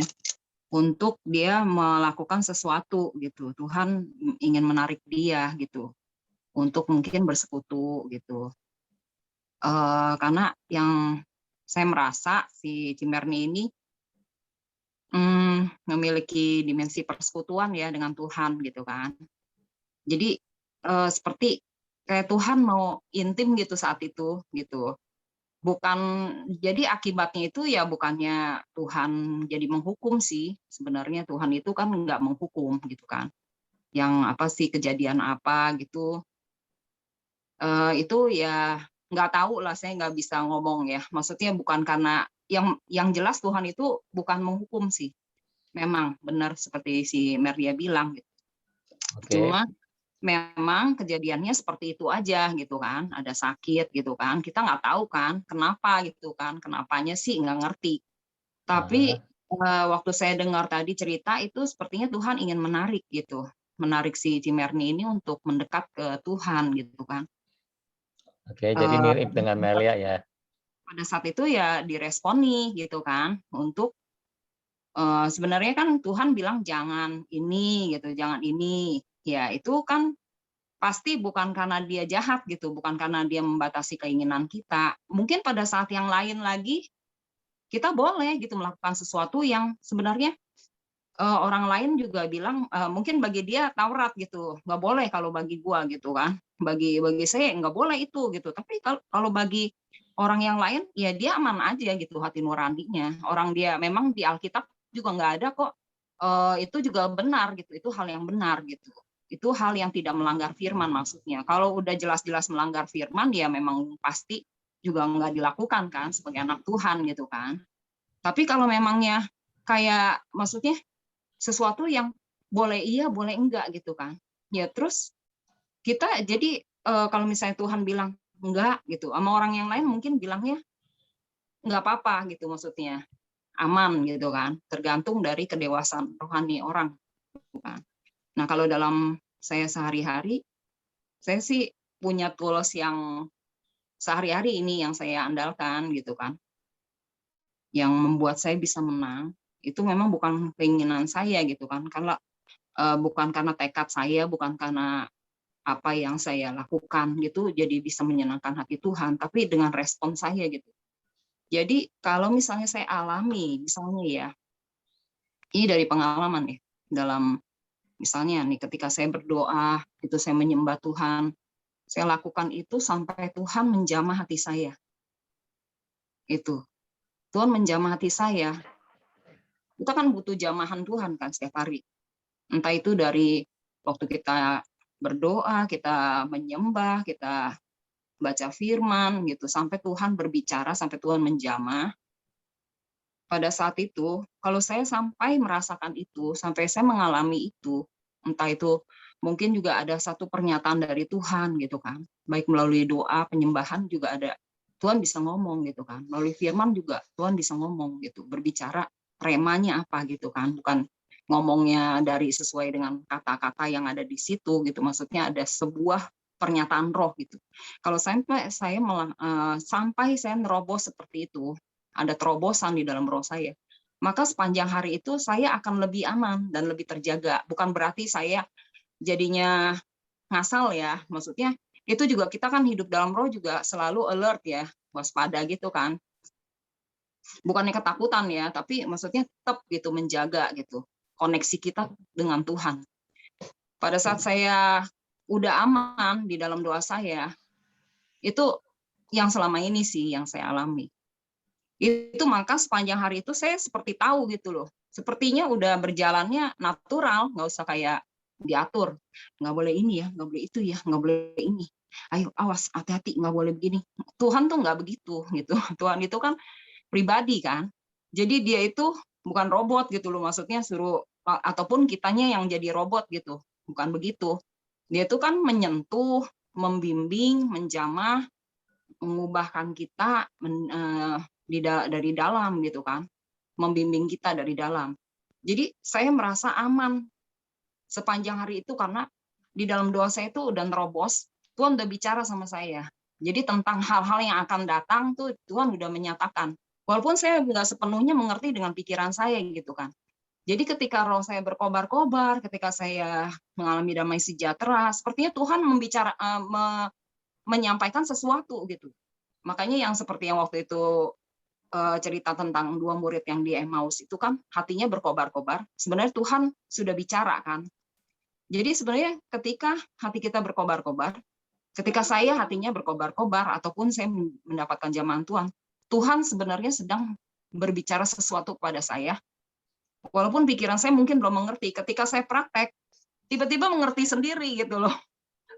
untuk dia melakukan sesuatu gitu. Tuhan ingin menarik dia gitu untuk mungkin bersekutu gitu. Karena yang saya merasa si Cimerni ini memiliki dimensi persekutuan ya dengan Tuhan gitu kan. Jadi seperti kayak Tuhan mau intim gitu saat itu gitu. Bukan, jadi akibatnya itu ya bukannya Tuhan jadi menghukum sih. Sebenarnya Tuhan itu kan nggak menghukum gitu kan. Yang apa sih kejadian apa gitu. Itu ya nggak tahu lah, saya nggak bisa ngomong ya. Maksudnya bukan karena yang jelas Tuhan itu bukan menghukum sih. Memang benar seperti si Meria bilang gitu. Cuma memang kejadiannya seperti itu aja gitu kan, ada sakit gitu kan, kita nggak tahu kan kenapa gitu kan, kenapanya sih nggak ngerti. Tapi waktu saya dengar tadi cerita itu sepertinya Tuhan ingin menarik gitu, menarik si Cimerni ini untuk mendekat ke Tuhan gitu kan.
Oke, jadi mirip dengan Melia ya.
Pada saat itu ya diresponi gitu kan, untuk sebenarnya kan Tuhan bilang jangan ini gitu, jangan ini. Ya itu kan pasti bukan karena dia jahat gitu, bukan karena dia membatasi keinginan kita. Mungkin pada saat yang lain lagi kita boleh gitu melakukan sesuatu yang sebenarnya orang lain juga bilang mungkin bagi dia Taurat gitu, nggak boleh kalau bagi gua gitu kan. Bagi saya nggak boleh itu gitu. Tapi kalau bagi orang yang lain ya dia aman aja gitu hati nuraninya. Orang dia memang di Alkitab juga nggak ada kok itu juga benar gitu. Itu hal yang benar gitu. Itu hal yang tidak melanggar firman maksudnya. Kalau udah jelas-jelas melanggar firman, ya memang pasti juga nggak dilakukan kan sebagai anak Tuhan gitu kan. Tapi kalau memangnya kayak maksudnya sesuatu yang boleh iya, boleh enggak gitu kan. Ya terus kita jadi kalau misalnya Tuhan bilang enggak gitu, sama orang yang lain mungkin bilangnya enggak apa-apa gitu maksudnya. Aman gitu kan. Tergantung dari kedewasaan rohani orang gitu kan. Nah, kalau dalam saya sehari-hari, saya sih punya tools yang sehari-hari ini yang saya andalkan gitu kan. Yang membuat saya bisa menang, itu memang bukan keinginan saya gitu kan. Karena bukan karena tekad saya, bukan karena apa yang saya lakukan gitu, jadi bisa menyenangkan hati Tuhan, tapi dengan respon saya gitu. Jadi kalau misalnya saya alami, misalnya ya, ini dari pengalaman ya, dalam Misalnya nih ketika saya berdoa, itu saya menyembah Tuhan, saya lakukan itu sampai Tuhan menjamah hati saya. Itu. Tuhan menjamah hati saya. Kita kan butuh jamahan Tuhan kan setiap hari. Entah itu dari waktu kita berdoa, kita menyembah, kita baca firman gitu sampai Tuhan berbicara, sampai Tuhan menjamah. Pada saat itu, kalau saya sampai merasakan itu, sampai saya mengalami itu, entah itu mungkin juga ada satu pernyataan dari Tuhan gitu kan, baik melalui doa, penyembahan juga ada, Tuhan bisa ngomong gitu kan, melalui firman juga Tuhan bisa ngomong gitu, berbicara remanya apa gitu kan, bukan ngomongnya dari sesuai dengan kata-kata yang ada di situ gitu, maksudnya ada sebuah pernyataan roh gitu. Kalau sampai saya nerobos seperti itu, ada terobosan di dalam roh saya, maka sepanjang hari itu saya akan lebih aman dan lebih terjaga. Bukan berarti saya jadinya ngasal ya, maksudnya itu juga kita kan hidup dalam roh juga selalu alert ya, waspada gitu kan. Bukannya ketakutan ya, tapi maksudnya tetap gitu menjaga gitu koneksi kita dengan Tuhan. Pada saat saya udah aman di dalam doa saya, itu yang selama ini sih yang saya alami. Itu maka sepanjang hari itu saya seperti tahu gitu loh. Sepertinya udah berjalannya natural, nggak usah kayak diatur. Nggak boleh ini ya, nggak boleh itu ya, nggak boleh ini. Ayo awas, hati-hati, nggak boleh begini. Tuhan tuh nggak begitu gitu. Tuhan itu kan pribadi kan. Jadi dia itu bukan robot gitu loh, maksudnya suruh ataupun kitanya yang jadi robot gitu. Bukan begitu. Dia itu kan menyentuh, membimbing, menjamah, mengubahkan kita dari dalam gitu kan, membimbing kita dari dalam. Jadi saya merasa aman sepanjang hari itu karena di dalam doa saya itu udah nerobos, Tuhan udah bicara sama saya. Jadi tentang hal-hal yang akan datang tuh Tuhan udah menyatakan. Walaupun saya nggak sepenuhnya mengerti dengan pikiran saya gitu kan. Jadi ketika roh saya berkobar-kobar, ketika saya mengalami damai sejahtera, sepertinya Tuhan menyampaikan sesuatu gitu. Makanya yang seperti yang waktu itu cerita tentang 2 murid yang di Emmaus itu kan hatinya berkobar-kobar. Sebenarnya Tuhan sudah bicara kan. Jadi sebenarnya ketika hati kita berkobar-kobar, ketika saya hatinya berkobar-kobar ataupun saya mendapatkan jamahan Tuhan, Tuhan sebenarnya sedang berbicara sesuatu kepada saya. Walaupun pikiran saya mungkin belum mengerti. Ketika saya praktek, tiba-tiba mengerti sendiri gitu loh.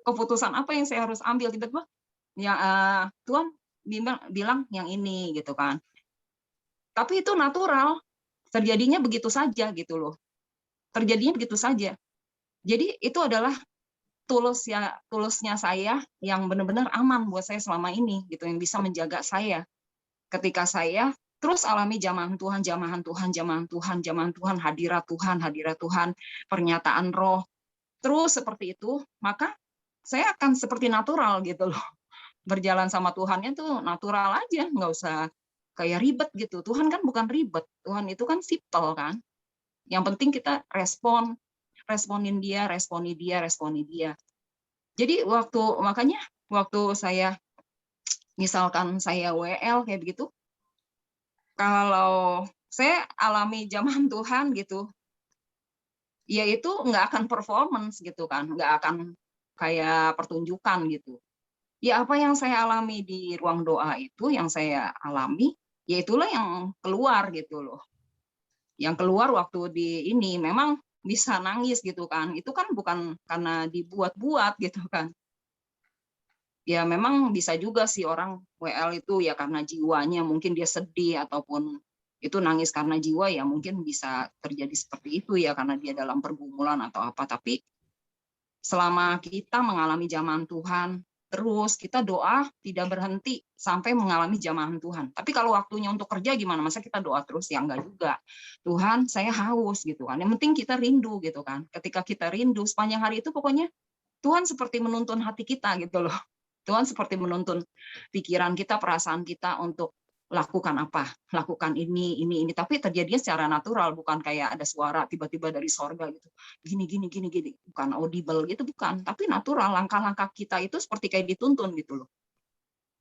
Keputusan apa yang saya harus ambil tiba-tiba ya Tuhan bilang yang ini gitu kan. Tapi itu natural, terjadinya begitu saja gitu loh. Terjadinya begitu saja. Jadi itu adalah tulusnya saya yang benar-benar aman buat saya selama ini gitu, yang bisa menjaga saya. Ketika saya terus alami jamahan Tuhan, jamahan Tuhan, jamahan Tuhan, jamahan Tuhan, hadirat Tuhan, pernyataan roh. Terus seperti itu, maka saya akan seperti natural gitu loh. Berjalan sama Tuhannya tuh natural aja, nggak usah kayak ribet gitu. Tuhan kan bukan ribet. Tuhan itu kan simple kan. Yang penting kita responin dia. Jadi makanya waktu saya misalkan saya WL kayak begitu, kalau saya alami jamahan Tuhan gitu, ya itu nggak akan performance gitu kan, nggak akan kayak pertunjukan gitu. Ya apa yang saya alami di ruang doa itu, yang saya alami, ya itulah yang keluar gitu loh. Yang keluar waktu di ini memang bisa nangis gitu kan. Itu kan bukan karena dibuat-buat gitu kan. Ya memang bisa juga sih orang WL itu ya karena jiwanya mungkin dia sedih ataupun itu nangis karena jiwa, ya mungkin bisa terjadi seperti itu ya karena dia dalam pergumulan atau apa. Tapi selama kita mengalami jamahan Tuhan, terus kita doa tidak berhenti sampai mengalami jamahan Tuhan. Tapi kalau waktunya untuk kerja gimana? Masa kita doa terus? Ya enggak juga. Tuhan, saya haus gitu kan. Yang penting kita rindu gitu kan. Ketika kita rindu sepanjang hari itu pokoknya Tuhan seperti menuntun hati kita gitu loh. Tuhan seperti menuntun pikiran kita, perasaan kita untuk lakukan apa, lakukan ini. Tapi terjadinya secara natural, bukan kayak ada suara tiba-tiba dari sorga gitu. Gini. Bukan audible gitu, bukan. Tapi natural, langkah-langkah kita itu seperti kayak dituntun gitu loh.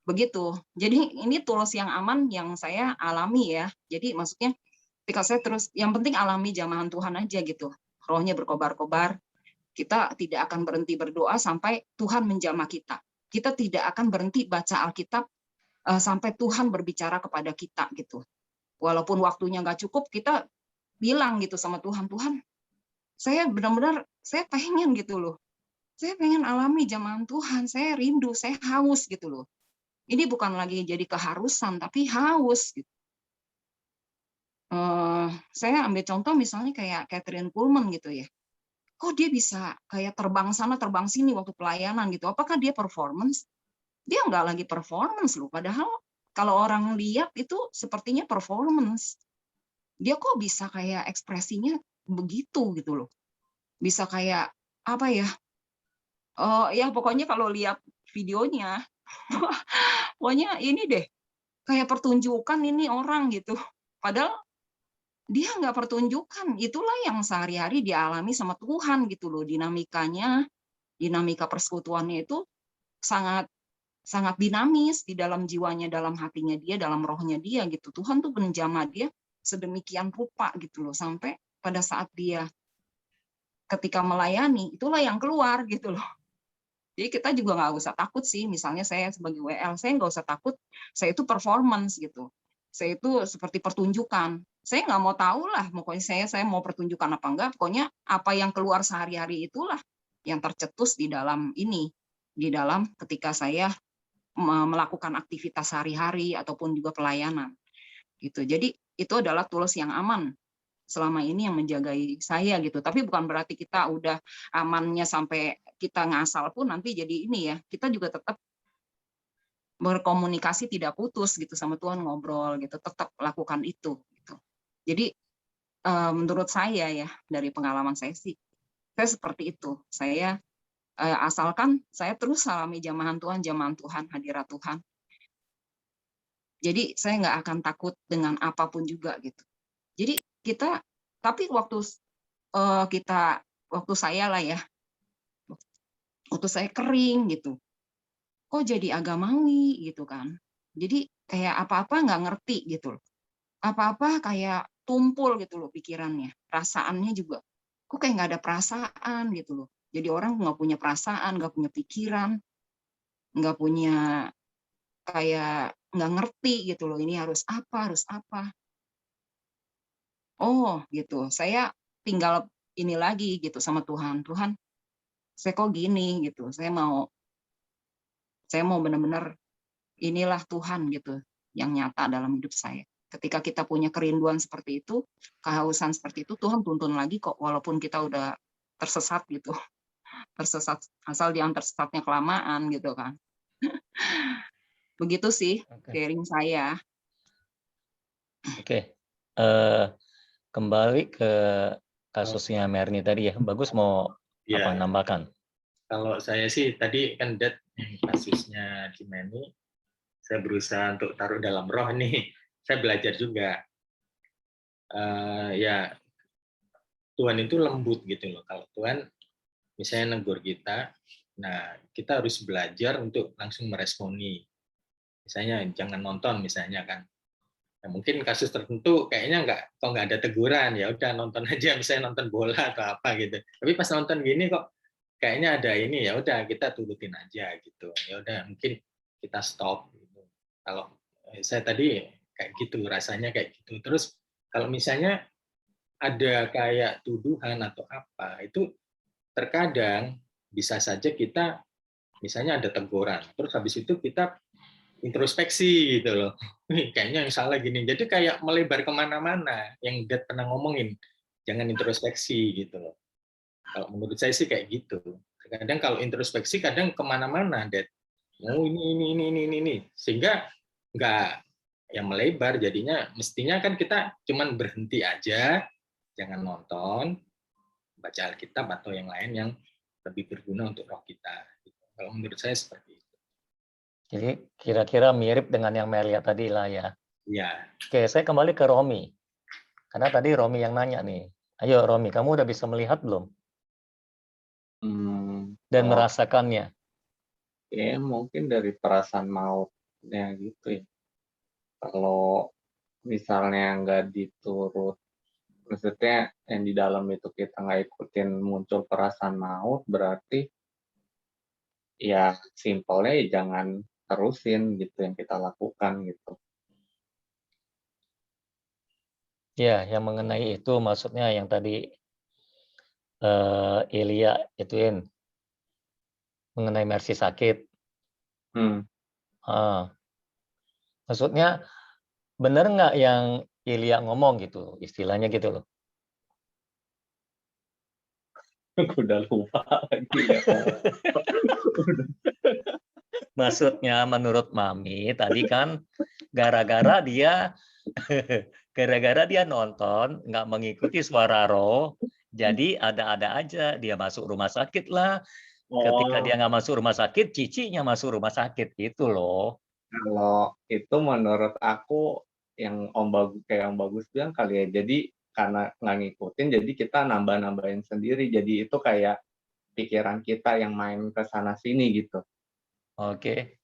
Begitu. Jadi ini tools yang aman yang saya alami ya. Jadi maksudnya ketika saya terus, yang penting alami jamahan Tuhan aja gitu. Rohnya berkobar-kobar. Kita tidak akan berhenti berdoa sampai Tuhan menjamah kita. Kita tidak akan berhenti baca Alkitab sampai Tuhan berbicara kepada kita gitu. Walaupun waktunya nggak cukup, kita bilang gitu sama Tuhan, Tuhan, saya benar-benar saya pengen gitu loh. Saya pengen alami jamahan Tuhan, saya rindu, saya haus gitu loh. Ini bukan lagi jadi keharusan, tapi haus gitu. Saya ambil contoh misalnya kayak Catherine Kuhlman gitu ya. Kok dia bisa kayak terbang sana, terbang sini waktu pelayanan gitu. Apakah dia performance? Dia nggak lagi performance loh. Padahal kalau orang lihat itu sepertinya performance. Dia kok bisa kayak ekspresinya begitu gitu loh. Bisa kayak apa ya? Ya pokoknya kalau lihat videonya, pokoknya ini deh, kayak pertunjukan ini orang gitu. Padahal dia nggak pertunjukan, itulah yang sehari-hari dialami sama Tuhan gitu loh, dinamikanya, dinamika persekutuannya itu sangat sangat dinamis di dalam jiwanya, dalam hatinya dia, dalam rohnya dia gitu. Tuhan tuh menjamah dia sedemikian rupa gitu loh, sampai pada saat dia ketika melayani, itulah yang keluar gitu loh. Jadi kita juga nggak usah takut sih, misalnya saya sebagai WL, saya nggak usah takut, saya itu performance gitu. Saya itu seperti pertunjukan. Saya nggak mau tahu lah, pokoknya saya mau pertunjukan apa enggak, pokoknya apa yang keluar sehari-hari itulah yang tercetus di dalam ini, di dalam ketika saya melakukan aktivitas sehari-hari ataupun juga pelayanan. Gitu. Jadi itu adalah tools yang aman selama ini yang menjagai saya gitu. Tapi bukan berarti kita udah amannya sampai kita ngasal pun nanti jadi ini ya. Kita juga tetap berkomunikasi tidak putus gitu sama Tuhan, ngobrol gitu, tetap lakukan itu gitu. Jadi menurut saya ya, dari pengalaman saya sih, saya seperti itu. Saya asalkan saya terus alami jamahan Tuhan, hadirat Tuhan. Jadi saya nggak akan takut dengan apapun juga gitu. Jadi kita, tapi waktu saya lah ya, waktu saya kering gitu, kok jadi agamawi gitu kan. Jadi kayak apa-apa nggak ngerti gitu loh. Apa-apa kayak tumpul gitu loh pikirannya, perasaannya juga. Kok kayak nggak ada perasaan gitu loh. Jadi orang nggak punya perasaan, nggak punya pikiran, nggak punya kayak nggak ngerti gitu loh. Ini harus apa. Oh gitu, saya tinggal ini lagi gitu sama Tuhan. Tuhan, saya kok gini gitu. Saya mau benar-benar inilah Tuhan gitu yang nyata dalam hidup saya. Ketika kita punya kerinduan seperti itu, kehausan seperti itu, Tuhan tuntun lagi kok walaupun kita udah tersesat gitu. Tersesat, asal jangan tersesatnya kelamaan gitu kan. Begitu sih sharing saya.
Oke. Kembali ke kasusnya Merni tadi ya. Bagus mau apa nambahkan?
Kalau saya sih tadi kan kasusnya di Merni, saya berusaha untuk taruh dalam roh nih. Saya belajar juga. Ya Tuhan itu lembut gitu loh. Kalau Tuhan misalnya negur kita, nah kita harus belajar untuk langsung meresponi. Misalnya jangan nonton misalnya kan. Nah, mungkin kasus tertentu kayaknya kok nggak ada teguran, ya udah nonton aja, misalnya nonton bola atau apa gitu. Tapi pas nonton gini kok kayaknya ada ini, ya udah kita turutin aja gitu. Ya udah mungkin kita stop. Gitu. Kalau saya tadi kayak gitu, rasanya kayak gitu. Terus kalau misalnya ada kayak tuduhan atau apa, itu terkadang bisa saja kita misalnya ada teguran, terus habis itu kita introspeksi gitu loh. Kayaknya yang salah gini. Jadi kayak melebar kemana-mana. Yang Dad pernah ngomongin, jangan introspeksi gitu loh. Kalau menurut saya sih kayak gitu. Kadang kalau introspeksi kadang kemana-mana, Dad. Oh ini. Sehingga nggak yang melebar, jadinya mestinya kan kita cuman berhenti aja, jangan nonton, baca Alkitab atau yang lain yang lebih berguna untuk roh kita. Kalau menurut saya seperti itu.
Jadi kira-kira mirip dengan yang Melia tadi lah ya.
Iya.
Oke, saya kembali ke Romi. Karena tadi Romi yang nanya nih. Ayo Romi, kamu udah bisa melihat belum? Dan merasakannya?
Ya mungkin dari perasaan mautnya gitu ya. Kalau misalnya nggak diturut Maksudnya yang di dalam itu kita nggak ikutin muncul perasaan maut, berarti ya simpelnya ya jangan terusin gitu yang kita lakukan gitu.
Ya, yang mengenai itu maksudnya yang tadi Ilya ituin mengenai Mercy sakit. Maksudnya benar nggak yang Ilya ngomong gitu, istilahnya gitu loh.
Udah lupa lagi ya.
Maksudnya menurut Mami tadi kan gara-gara dia nonton nggak mengikuti suara roh, jadi ada-ada aja dia masuk rumah sakit lah. Ketika dia nggak masuk rumah sakit, cicinya masuk rumah sakit gitu loh.
Kalau itu menurut aku yang kayak Om Bagus bilang kali ya. Jadi karena nggak ngikutin, jadi kita nambah-nambahin sendiri. Jadi itu kayak pikiran kita yang main ke sana sini gitu.
Oke,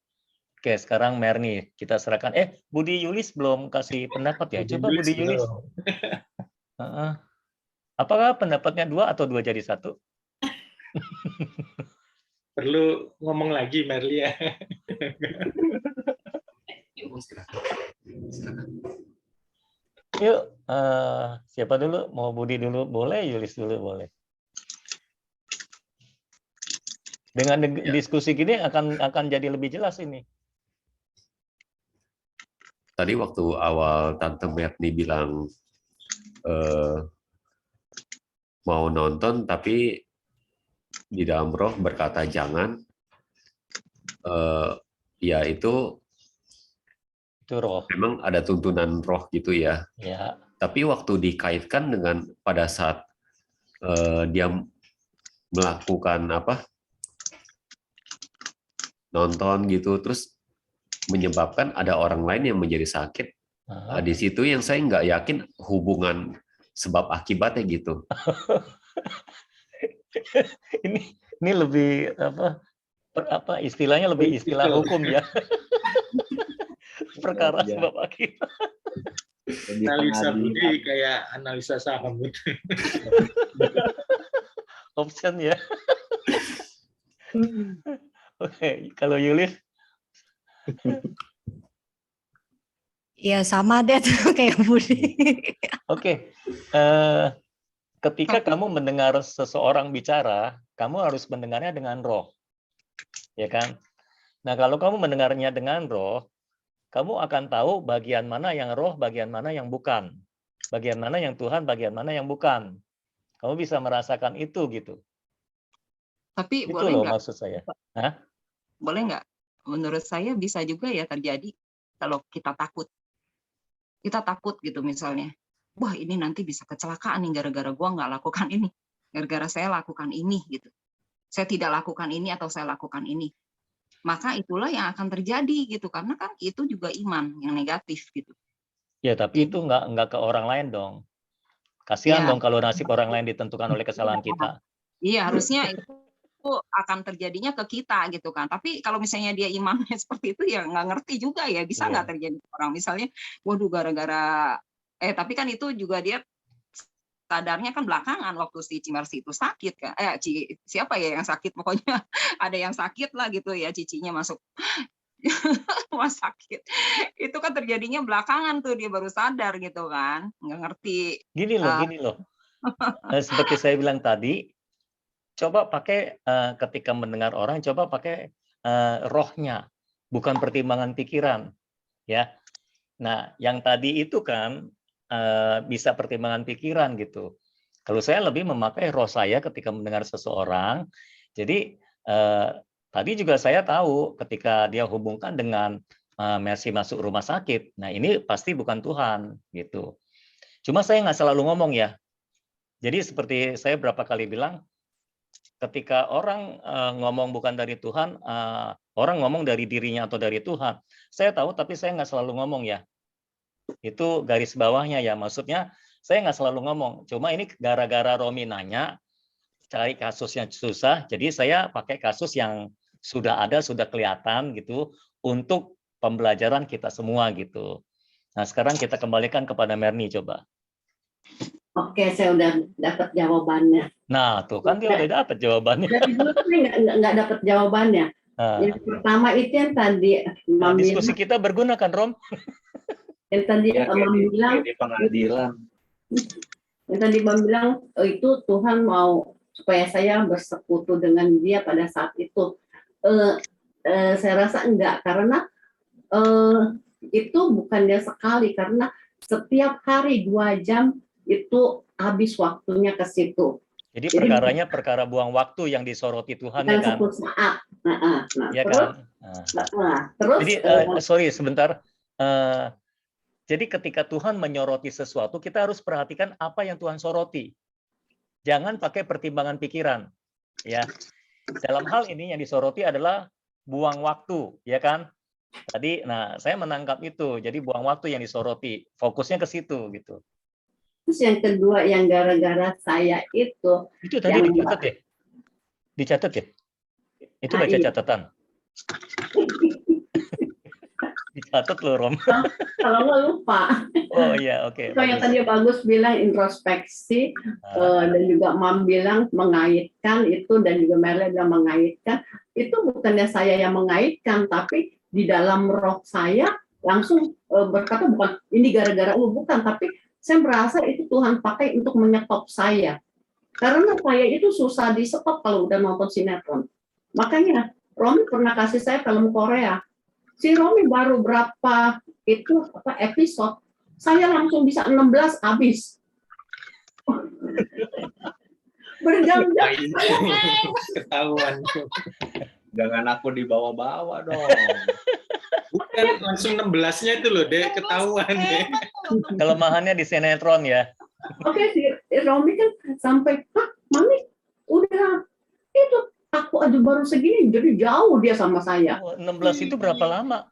sekarang Merni kita serahkan. Budi Yulis belum kasih pendapat ya? Coba Budi Yulis. Apakah pendapatnya 2 atau 2 jadi 1?
Perlu ngomong lagi Merlia.
Yuk, siapa dulu? Mau Budi dulu boleh, Yulis dulu boleh. Dengan diskusi gini akan jadi lebih jelas ini.
Tadi waktu awal Tante Merni bilang mau nonton tapi di dalam roh berkata jangan, ya itu
roh.
Memang ada tuntunan roh gitu ya.
Ya.
Tapi waktu dikaitkan dengan pada saat dia melakukan nonton gitu, terus menyebabkan ada orang lain yang menjadi sakit. Di situ yang saya nggak yakin hubungan sebab akibatnya gitu.
ini lebih istilahnya lebih istilah hukum ya. Perkara sebab akibat.
Analisa Budi kayak analisa saham itu.
Option ya. Oke, kalau Yulis?
Ya sama deh tuh kayak Budi.
Oke. Ketika kamu mendengar seseorang bicara, kamu harus mendengarnya dengan roh. Ya kan? Nah, kalau kamu mendengarnya dengan roh, kamu akan tahu bagian mana yang roh, bagian mana yang bukan. Bagian mana yang Tuhan, bagian mana yang bukan. Kamu bisa merasakan itu gitu.
Tapi
itu
boleh
loh
nggak?
Maksud saya. Hah?
Boleh nggak? Menurut saya bisa juga ya terjadi kalau kita takut. Kita takut gitu misalnya. Wah ini nanti bisa kecelakaan nih gara-gara gua nggak lakukan ini. Gara-gara saya lakukan ini gitu. Saya tidak lakukan ini atau saya lakukan ini. Maka itulah yang akan terjadi gitu. Karena kan itu juga iman yang negatif gitu.
Ya tapi itu nggak ke orang lain dong. Kasihan dong kalau nasib orang lain ditentukan oleh kesalahan kita.
Iya harusnya itu akan terjadinya ke kita gitu kan. Tapi kalau misalnya dia imannya seperti itu ya nggak ngerti juga ya. Bisa nggak terjadi orang misalnya, waduh gara-gara tapi kan itu juga dia sadarnya kan belakangan waktu si Cimersi itu sakit kan. Siapa ya yang sakit pokoknya ada yang sakit lah gitu ya, cicinya masuk rumah sakit. Itu kan terjadinya belakangan tuh dia baru sadar gitu kan. Nggak ngerti.
Gini loh. Seperti saya bilang tadi, coba pakai ketika mendengar orang, coba pakai rohnya, bukan pertimbangan pikiran, ya. Nah, yang tadi itu kan bisa pertimbangan pikiran gitu. Kalau saya lebih memakai roh saya ketika mendengar seseorang. Jadi tadi juga saya tahu ketika dia hubungkan dengan Mercy masuk rumah sakit. Nah, ini pasti bukan Tuhan gitu. Cuma saya nggak selalu ngomong ya. Jadi seperti saya berapa kali bilang, ketika orang ngomong bukan dari Tuhan, orang ngomong dari dirinya atau dari Tuhan. Saya tahu, tapi saya nggak selalu ngomong ya. Itu garis bawahnya ya. Maksudnya saya nggak selalu ngomong. Cuma ini gara-gara Romi nanya, cari kasus yang susah, jadi saya pakai kasus yang sudah ada, sudah kelihatan gitu, untuk pembelajaran kita semua gitu. Nah sekarang kita kembalikan kepada Merni coba.
Oke, saya udah dapat jawabannya.
Nah, tuh kan dia udah dapat jawabannya.
Dari dulu saya nggak dapat jawabannya. Yang pertama itu yang tadi
Nah,
Mam
diskusi
bilang,
kita berguna kan, Rom?
yang tadi
Ya,
Mam bilang,
di pengadilan.
yang tadi Mam bilang itu Tuhan mau supaya saya bersekutu dengan Dia pada saat itu. Saya rasa enggak, karena itu bukannya sekali, karena setiap hari 2 jam itu habis waktunya ke situ.
Jadi perkaranya perkara buang waktu yang disoroti Tuhan, ya kan?
Satu saat. Nah,
Ya
terus,
kan?
terus.
Jadi sorry sebentar. Jadi ketika Tuhan menyoroti sesuatu, kita harus perhatikan apa yang Tuhan soroti. Jangan pakai pertimbangan pikiran. Ya. Dalam hal ini yang disoroti adalah buang waktu, ya kan? Tadi, nah saya menangkap itu. Jadi buang waktu yang disoroti, fokusnya ke situ gitu.
Terus yang kedua yang gara-gara saya itu
tadi dicatat ya? Dicatat ya? Itu baca catatan. Dicatat loh, Rom.
Kalau nggak lupa.
Oh iya, oke.
So, yang tadi Bagus bilang introspeksi, dan juga Mam bilang mengaitkan itu, dan juga Merle bilang mengaitkan. Itu bukannya saya yang mengaitkan, tapi di dalam roh saya langsung berkata bukan ini gara-gara bukan, tapi saya merasa itu Tuhan pakai untuk menyetop saya. Karena saya itu susah di stop kalau udah nonton sinetron. Makanya Romi pernah kasih saya film Korea. Si Romi baru berapa episode, saya langsung bisa 16 habis. Berjam-jam.
Ketahuan.
Jangan aku dibawa-bawa dong.
Bukan langsung 16-nya itu loh, Dek, ketahuan, Dek.
Kelemahannya di sinetron ya.
Oke, si Romi kan sampai, Mami, udah itu aku aja baru segini, jadi jauh dia sama saya.
16 itu berapa lama?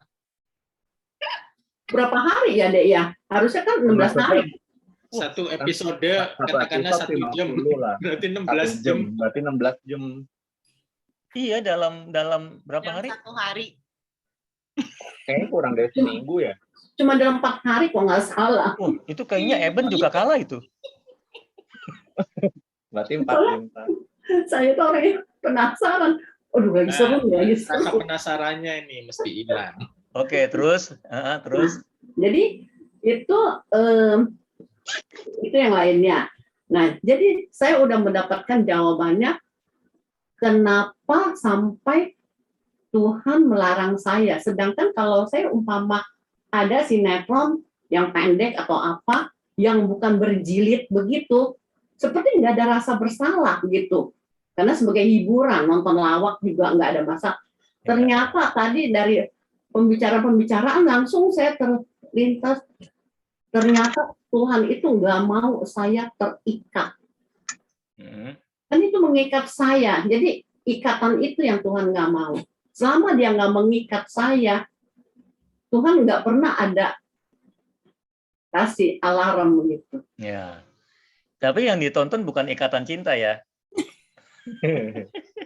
Berapa hari ya, Dek ya? Harusnya kan 16 hari.
Satu episode katakanlah 1 jam. Berarti 16 jam.
Berarti 16 jam.
Iya, dalam berapa hari?
1 hari.
Kayaknya kurang dari seminggu ya.
Cuma dalam 4 hari kok nggak salah.
Itu kayaknya Eben juga kalah itu.
Berarti 4 jam.
Saya tuh orangnya penasaran. Aduh, lagi seru, lagi seru.
Rasa penasarannya ini mesti hilang.
Oke, terus.
Jadi itu yang lainnya. Nah, jadi saya udah mendapatkan jawabannya kenapa sampai Tuhan melarang saya. Sedangkan kalau saya umpama ada sinetron yang pendek atau apa, yang bukan berjilid begitu, seperti nggak ada rasa bersalah gitu. Karena sebagai hiburan, nonton lawak juga nggak ada masalah. Ternyata tadi dari pembicaraan langsung saya terlintas, ternyata Tuhan itu nggak mau saya terikat. Kan itu mengikat saya. Jadi ikatan itu yang Tuhan nggak mau. Selama dia nggak mengikat saya, Tuhan nggak pernah ada kasih alarm begitu.
Ya. Tapi yang ditonton bukan ikatan cinta ya.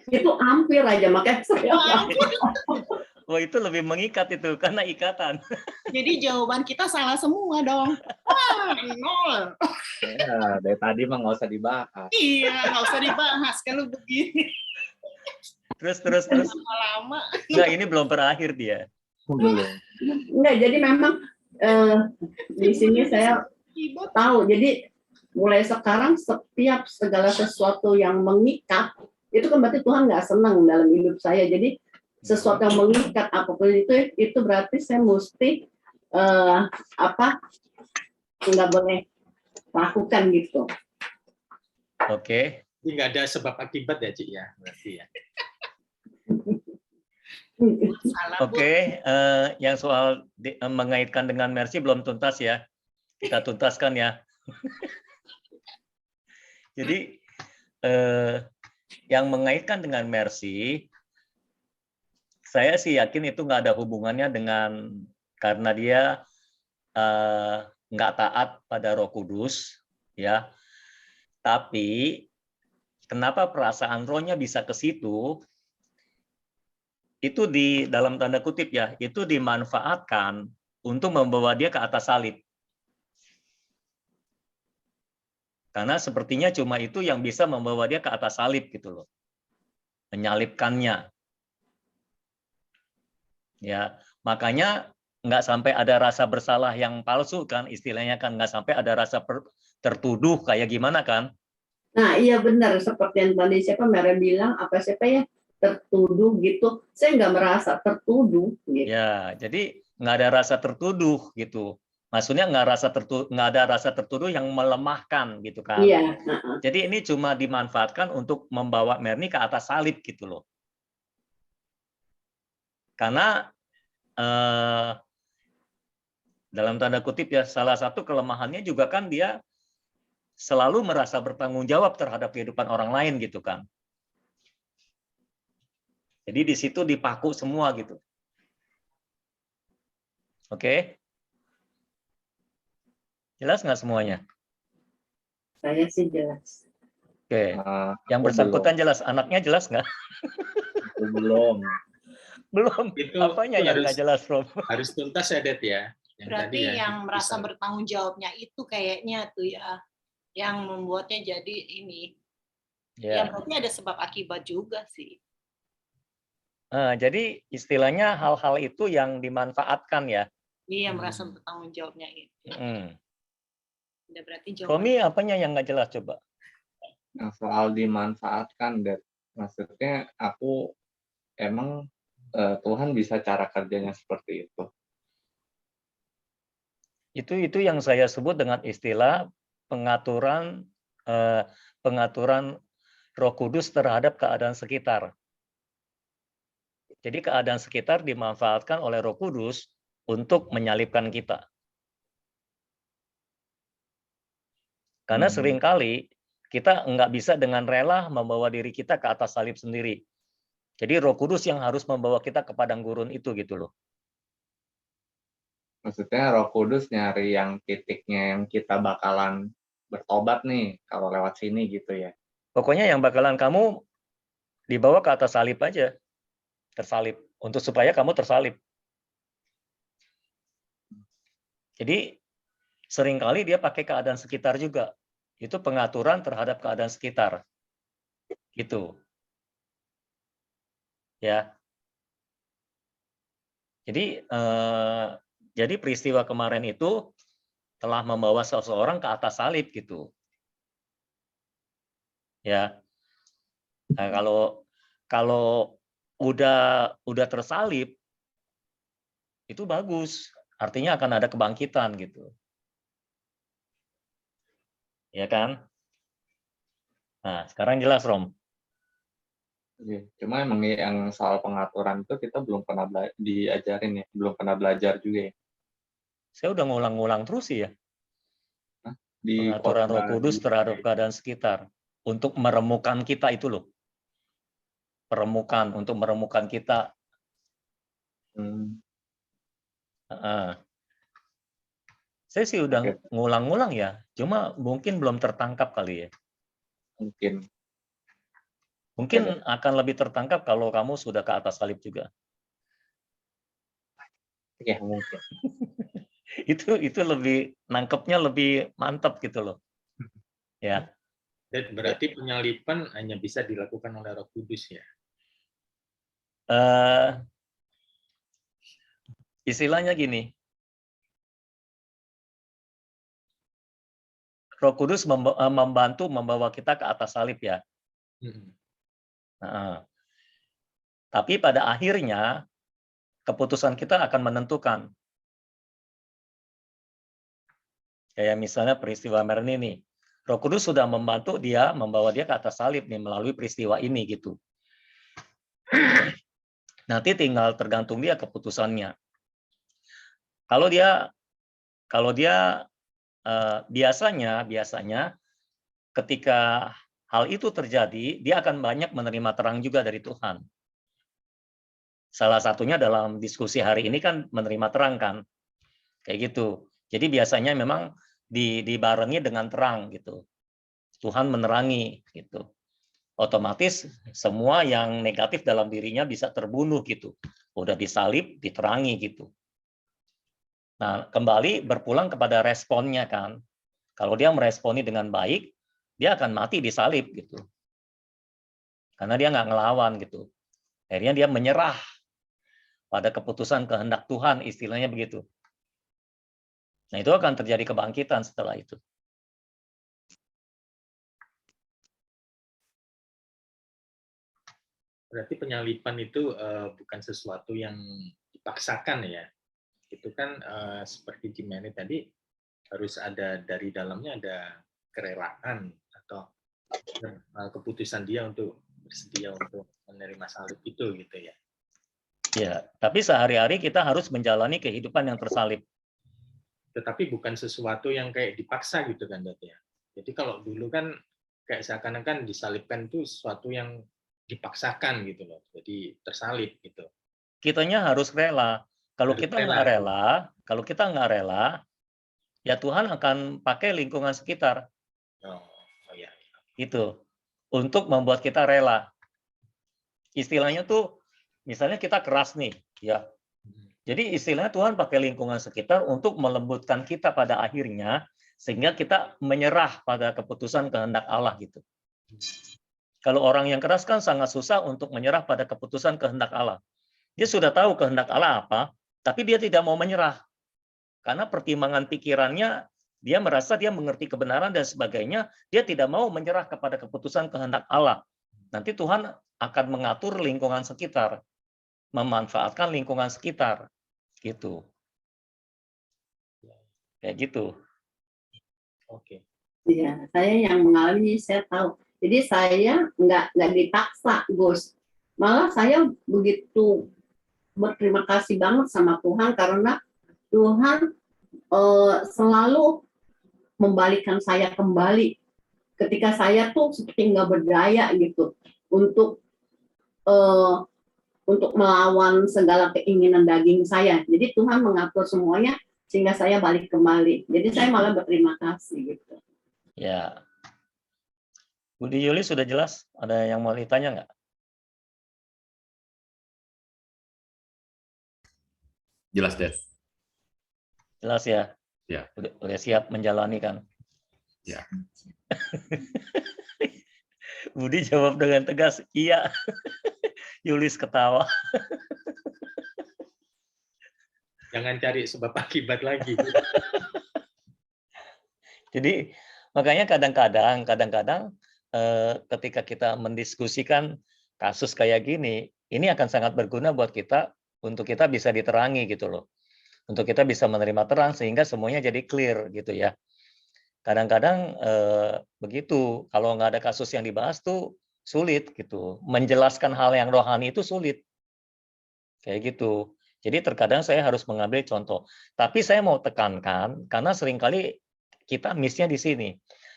Itu hampir aja, makanya saya
Wah, itu lebih mengikat itu karena ikatan.
Jadi jawaban kita salah semua dong. 0.
Ya, dari tadi mah nggak usah dibahas.
Iya, nggak usah dibahas kalau begini.
Terus.
Lama-lama.
Enggak, ini belum berakhir dia.
Belum.
Enggak, jadi memang di sini saya tahu. Jadi mulai sekarang setiap segala sesuatu yang mengikat, itu kan berarti Tuhan nggak senang dalam hidup saya. Jadi sesuatu yang mengikat apapun itu berarti saya mesti nggak boleh lakukan gitu.
Oke.
Nggak ada sebab akibat ya, Cik ya, berarti ya.
Oke, yang soal mengaitkan dengan mercy belum tuntas ya. Kita tuntaskan ya. Jadi yang mengaitkan dengan mercy, saya sih yakin itu nggak ada hubungannya dengan karena dia nggak taat pada Roh Kudus, ya. Tapi kenapa perasaan rohnya bisa ke situ? Itu di dalam tanda kutip ya, itu dimanfaatkan untuk membawa dia ke atas salib. Karena sepertinya cuma itu yang bisa membawa dia ke atas salib gitu loh. Menyalibkannya. Ya, makanya nggak sampai ada rasa bersalah yang palsu kan, istilahnya kan, nggak sampai ada rasa tertuduh kayak gimana kan.
Nah iya benar, seperti yang tadi siapa Mary bilang, apa siapa ya, tertuduh gitu, saya nggak merasa tertuduh gitu.
Ya, jadi nggak ada rasa tertuduh gitu. Maksudnya nggak ada rasa tertuduh yang melemahkan gitu kan.
Iya.
Jadi ini cuma dimanfaatkan untuk membawa Merni ke atas salib gitu loh. Karena dalam tanda kutip ya, salah satu kelemahannya juga kan dia selalu merasa bertanggung jawab terhadap kehidupan orang lain gitu kan. Jadi di situ dipaku semua gitu. Oke? Jelas nggak semuanya?
Saya sih jelas.
Oke. Yang bersangkutan jelas, anaknya jelas nggak?
Belum.
Belum.
Itu
apanya yang nggak jelas, Rob?
Harus tuntas ya, Det ya. Yang
Berarti
tadi ya,
yang merasa bertanggung jawabnya itu kayaknya tuh ya, yang membuatnya jadi ini. Ya berarti ada sebab akibat juga sih.
Jadi istilahnya hal-hal itu yang dimanfaatkan ya.
Iya, merasa bertanggung jawabnya itu. Udah berarti
Romi, apanya yang nggak jelas coba?
Yang soal dimanfaatkan, Det. Maksudnya aku emang Tuhan bisa cara kerjanya seperti itu.
Itu yang saya sebut dengan istilah pengaturan Roh Kudus terhadap keadaan sekitar. Jadi keadaan sekitar dimanfaatkan oleh Roh Kudus untuk menyalibkan kita. Karena seringkali kita nggak bisa dengan rela membawa diri kita ke atas salib sendiri. Jadi Roh Kudus yang harus membawa kita ke padang gurun itu gitu loh.
Maksudnya Roh Kudus nyari yang titiknya yang kita bakalan bertobat nih kalau lewat sini gitu ya.
Pokoknya yang bakalan kamu dibawa ke atas salib aja. Tersalib. Untuk supaya kamu tersalib. Jadi seringkali dia pakai keadaan sekitar juga. Itu pengaturan terhadap keadaan sekitar. Gitu. Ya. Jadi peristiwa kemarin itu telah membawa seseorang ke atas salib gitu. Ya. Nah, kalau udah tersalib itu bagus. Artinya akan ada kebangkitan gitu. Ya kan? Nah, sekarang jelas, Rom.
Cuma emang yang soal pengaturan itu kita belum pernah diajarin ya, belum pernah belajar juga ya.
Saya udah ngulang-ngulang terus sih ya.
Di
pengaturan Roh Kudus terhadap keadaan sekitar untuk meremukan kita itu loh. Untuk meremukan kita. Saya sih udah ngulang-ngulang ya, cuma mungkin belum tertangkap kali ya. Mungkin akan lebih tertangkap kalau kamu sudah ke atas salib juga.
Ya mungkin.
itu lebih nangkepnya lebih mantap gitu loh. Ya.
Dan berarti penyaliban hanya bisa dilakukan oleh Roh Kudus ya.
Istilahnya gini. Roh Kudus membantu membawa kita ke atas salib ya. Tapi pada akhirnya keputusan kita akan menentukan. Kayak misalnya peristiwa Merni nih. Roh Kudus sudah membantu dia, membawa dia ke atas salib nih melalui peristiwa ini gitu. Nanti tinggal tergantung dia keputusannya. Kalau dia biasanya ketika hal itu terjadi, dia akan banyak menerima terang juga dari Tuhan. Salah satunya dalam diskusi hari ini kan menerima terang kan. Kayak gitu. Jadi biasanya memang dibarengi dengan terang gitu. Tuhan menerangi gitu. Otomatis semua yang negatif dalam dirinya bisa terbunuh gitu. Udah disalib, diterangi gitu. Nah, kembali berpulang kepada responnya kan. Kalau dia meresponi dengan baik, dia akan mati disalib gitu. Karena dia nggak ngelawan gitu. Akhirnya dia menyerah pada keputusan kehendak Tuhan, istilahnya begitu. Nah, itu akan terjadi kebangkitan setelah itu.
Berarti penyaliban itu bukan sesuatu yang dipaksakan ya. Itu kan seperti Jimmy tadi, harus ada dari dalamnya ada kerelaan atau keputusan dia untuk bersedia untuk menerima salib itu gitu ya.
Ya, tapi sehari-hari kita harus menjalani kehidupan yang tersalib.
Tetapi bukan sesuatu yang kayak dipaksa gitu kan, Dok ya. Jadi kalau dulu kan kayak seakan-akan disalibkan itu sesuatu yang dipaksakan gitu loh. Jadi tersalib gitu.
Kitanya harus rela. Kalau kita nggak rela, ya Tuhan akan pakai lingkungan sekitar.
Oh ya.
Itu untuk membuat kita rela. Istilahnya tuh, misalnya kita keras nih, ya. Jadi istilahnya Tuhan pakai lingkungan sekitar untuk melembutkan kita pada akhirnya, sehingga kita menyerah pada keputusan kehendak Allah gitu. Kalau orang yang keras kan sangat susah untuk menyerah pada keputusan kehendak Allah. Dia sudah tahu kehendak Allah apa, tapi dia tidak mau menyerah. Karena pertimbangan pikirannya, dia merasa dia mengerti kebenaran dan sebagainya, dia tidak mau menyerah kepada keputusan kehendak Allah. Nanti Tuhan akan mengatur lingkungan sekitar, memanfaatkan lingkungan sekitar. Gitu. Kayak gitu.
Oke.
Iya, saya yang mengalami, saya tahu. Jadi saya nggak dipaksa, Gus. Malah saya begitu berterima kasih banget sama Tuhan karena Tuhan selalu membalikkan saya kembali ketika saya tuh seperti nggak berdaya gitu untuk melawan segala keinginan daging saya. Jadi Tuhan mengatur semuanya sehingga saya balik kembali. Jadi saya malah berterima kasih gitu.
Ya. Budi Yuli sudah jelas? Ada yang mau ditanya nggak?
Jelas, Des.
Jelas ya?
Ya.
Udah siap menjalani kan?
Ya.
Budi jawab dengan tegas, iya. Yulis ketawa.
Jangan cari sebab akibat lagi.
Jadi makanya kadang-kadang ketika kita mendiskusikan kasus kayak gini, ini akan sangat berguna buat kita untuk kita bisa diterangi gitu loh. Untuk kita bisa menerima terang sehingga semuanya jadi clear gitu ya. Kadang-kadang begitu, kalau nggak ada kasus yang dibahas tuh sulit gitu. Menjelaskan hal yang rohani itu sulit. Kayak gitu. Jadi terkadang saya harus mengambil contoh. Tapi saya mau tekankan, karena seringkali kita miss-nya di sini.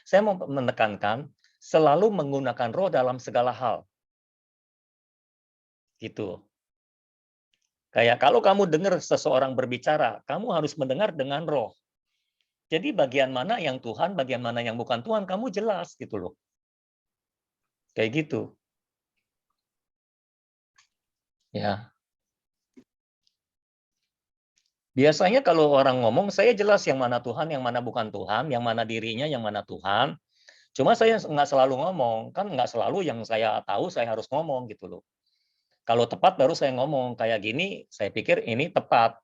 Saya mau menekankan, selalu menggunakan roh dalam segala hal. Gitu. Kayak kalau kamu dengar seseorang berbicara, kamu harus mendengar dengan roh. Jadi bagian mana yang Tuhan, bagian mana yang bukan Tuhan, kamu jelas gitu loh. Kayak gitu. Ya. Biasanya kalau orang ngomong, saya jelas yang mana Tuhan, yang mana bukan Tuhan, yang mana dirinya, yang mana Tuhan. Cuma saya nggak selalu ngomong, kan nggak selalu yang saya tahu saya harus ngomong gitu loh. Kalau tepat baru saya ngomong, kayak gini saya pikir ini tepat.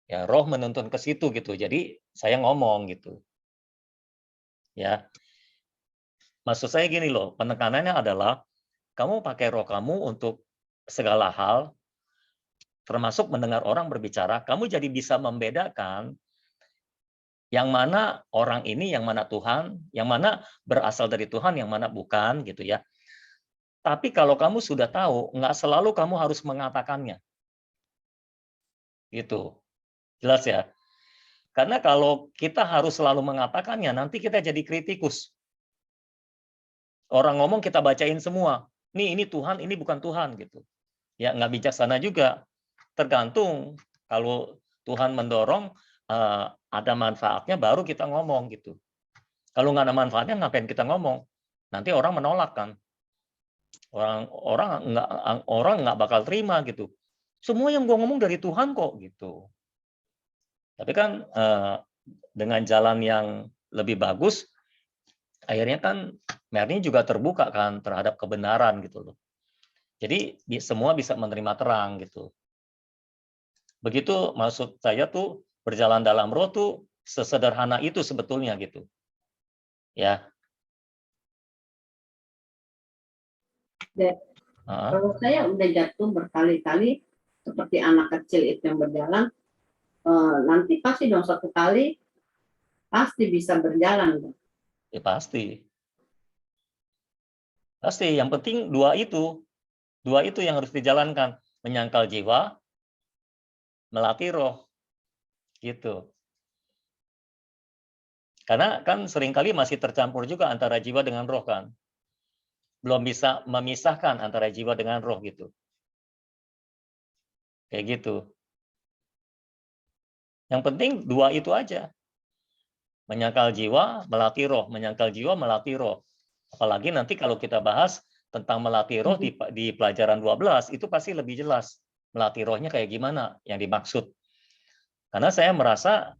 Ya, roh menuntun ke situ gitu. Jadi saya ngomong gitu. Ya. Maksud saya gini loh, penekanannya adalah kamu pakai roh kamu untuk segala hal, termasuk mendengar orang berbicara, kamu jadi bisa membedakan yang mana orang ini, yang mana Tuhan, yang mana berasal dari Tuhan, yang mana bukan gitu ya. Tapi kalau kamu sudah tahu, nggak selalu kamu harus mengatakannya. Gitu. Jelas ya? Karena kalau kita harus selalu mengatakannya, nanti kita jadi kritikus. Orang ngomong kita bacain semua. Ini Tuhan, ini bukan Tuhan gitu. Ya nggak bijaksana juga. Tergantung kalau Tuhan mendorong ada manfaatnya baru kita ngomong gitu. Kalau nggak ada manfaatnya ngapain kita ngomong? Nanti orang menolak kan. Orang nggak bakal terima gitu. Semua yang gue ngomong dari Tuhan kok gitu. Tapi kan dengan jalan yang lebih bagus, akhirnya kan Merni juga terbuka kan terhadap kebenaran gitu loh. Jadi semua bisa menerima terang gitu. Begitu maksud saya tuh berjalan dalam roh tuh sesederhana itu sebetulnya gitu. Ya.
Kalau saya udah jatuh berkali-kali seperti anak kecil itu yang berjalan, nanti pasti dong satu kali pasti bisa berjalan.
Ya pasti. Pasti. Yang penting dua itu yang harus dijalankan, menyangkal jiwa, melatih roh, gitu. Karena kan seringkali masih tercampur juga antara jiwa dengan roh kan. Belum bisa memisahkan antara jiwa dengan roh gitu. Kayak gitu. Yang penting dua itu aja. Menyangkal jiwa, melatih roh. Menyangkal jiwa, melatih roh. Apalagi nanti kalau kita bahas tentang melatih roh di pelajaran 12, itu pasti lebih jelas. Melatih rohnya kayak gimana yang dimaksud. Karena saya merasa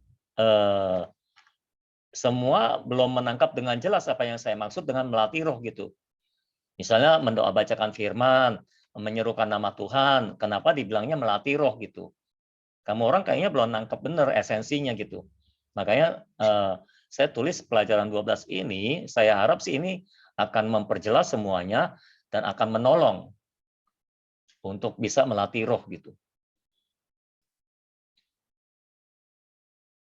semua belum menangkap dengan jelas apa yang saya maksud dengan melatih roh gitu. Misalnya mendoa bacakan firman, menyerukan nama Tuhan, kenapa dibilangnya melatih roh gitu. Kamu orang kayaknya belum nangkep benar esensinya gitu. Makanya saya tulis pelajaran 12 ini, saya harap sih ini akan memperjelas semuanya dan akan menolong untuk bisa melatih roh gitu.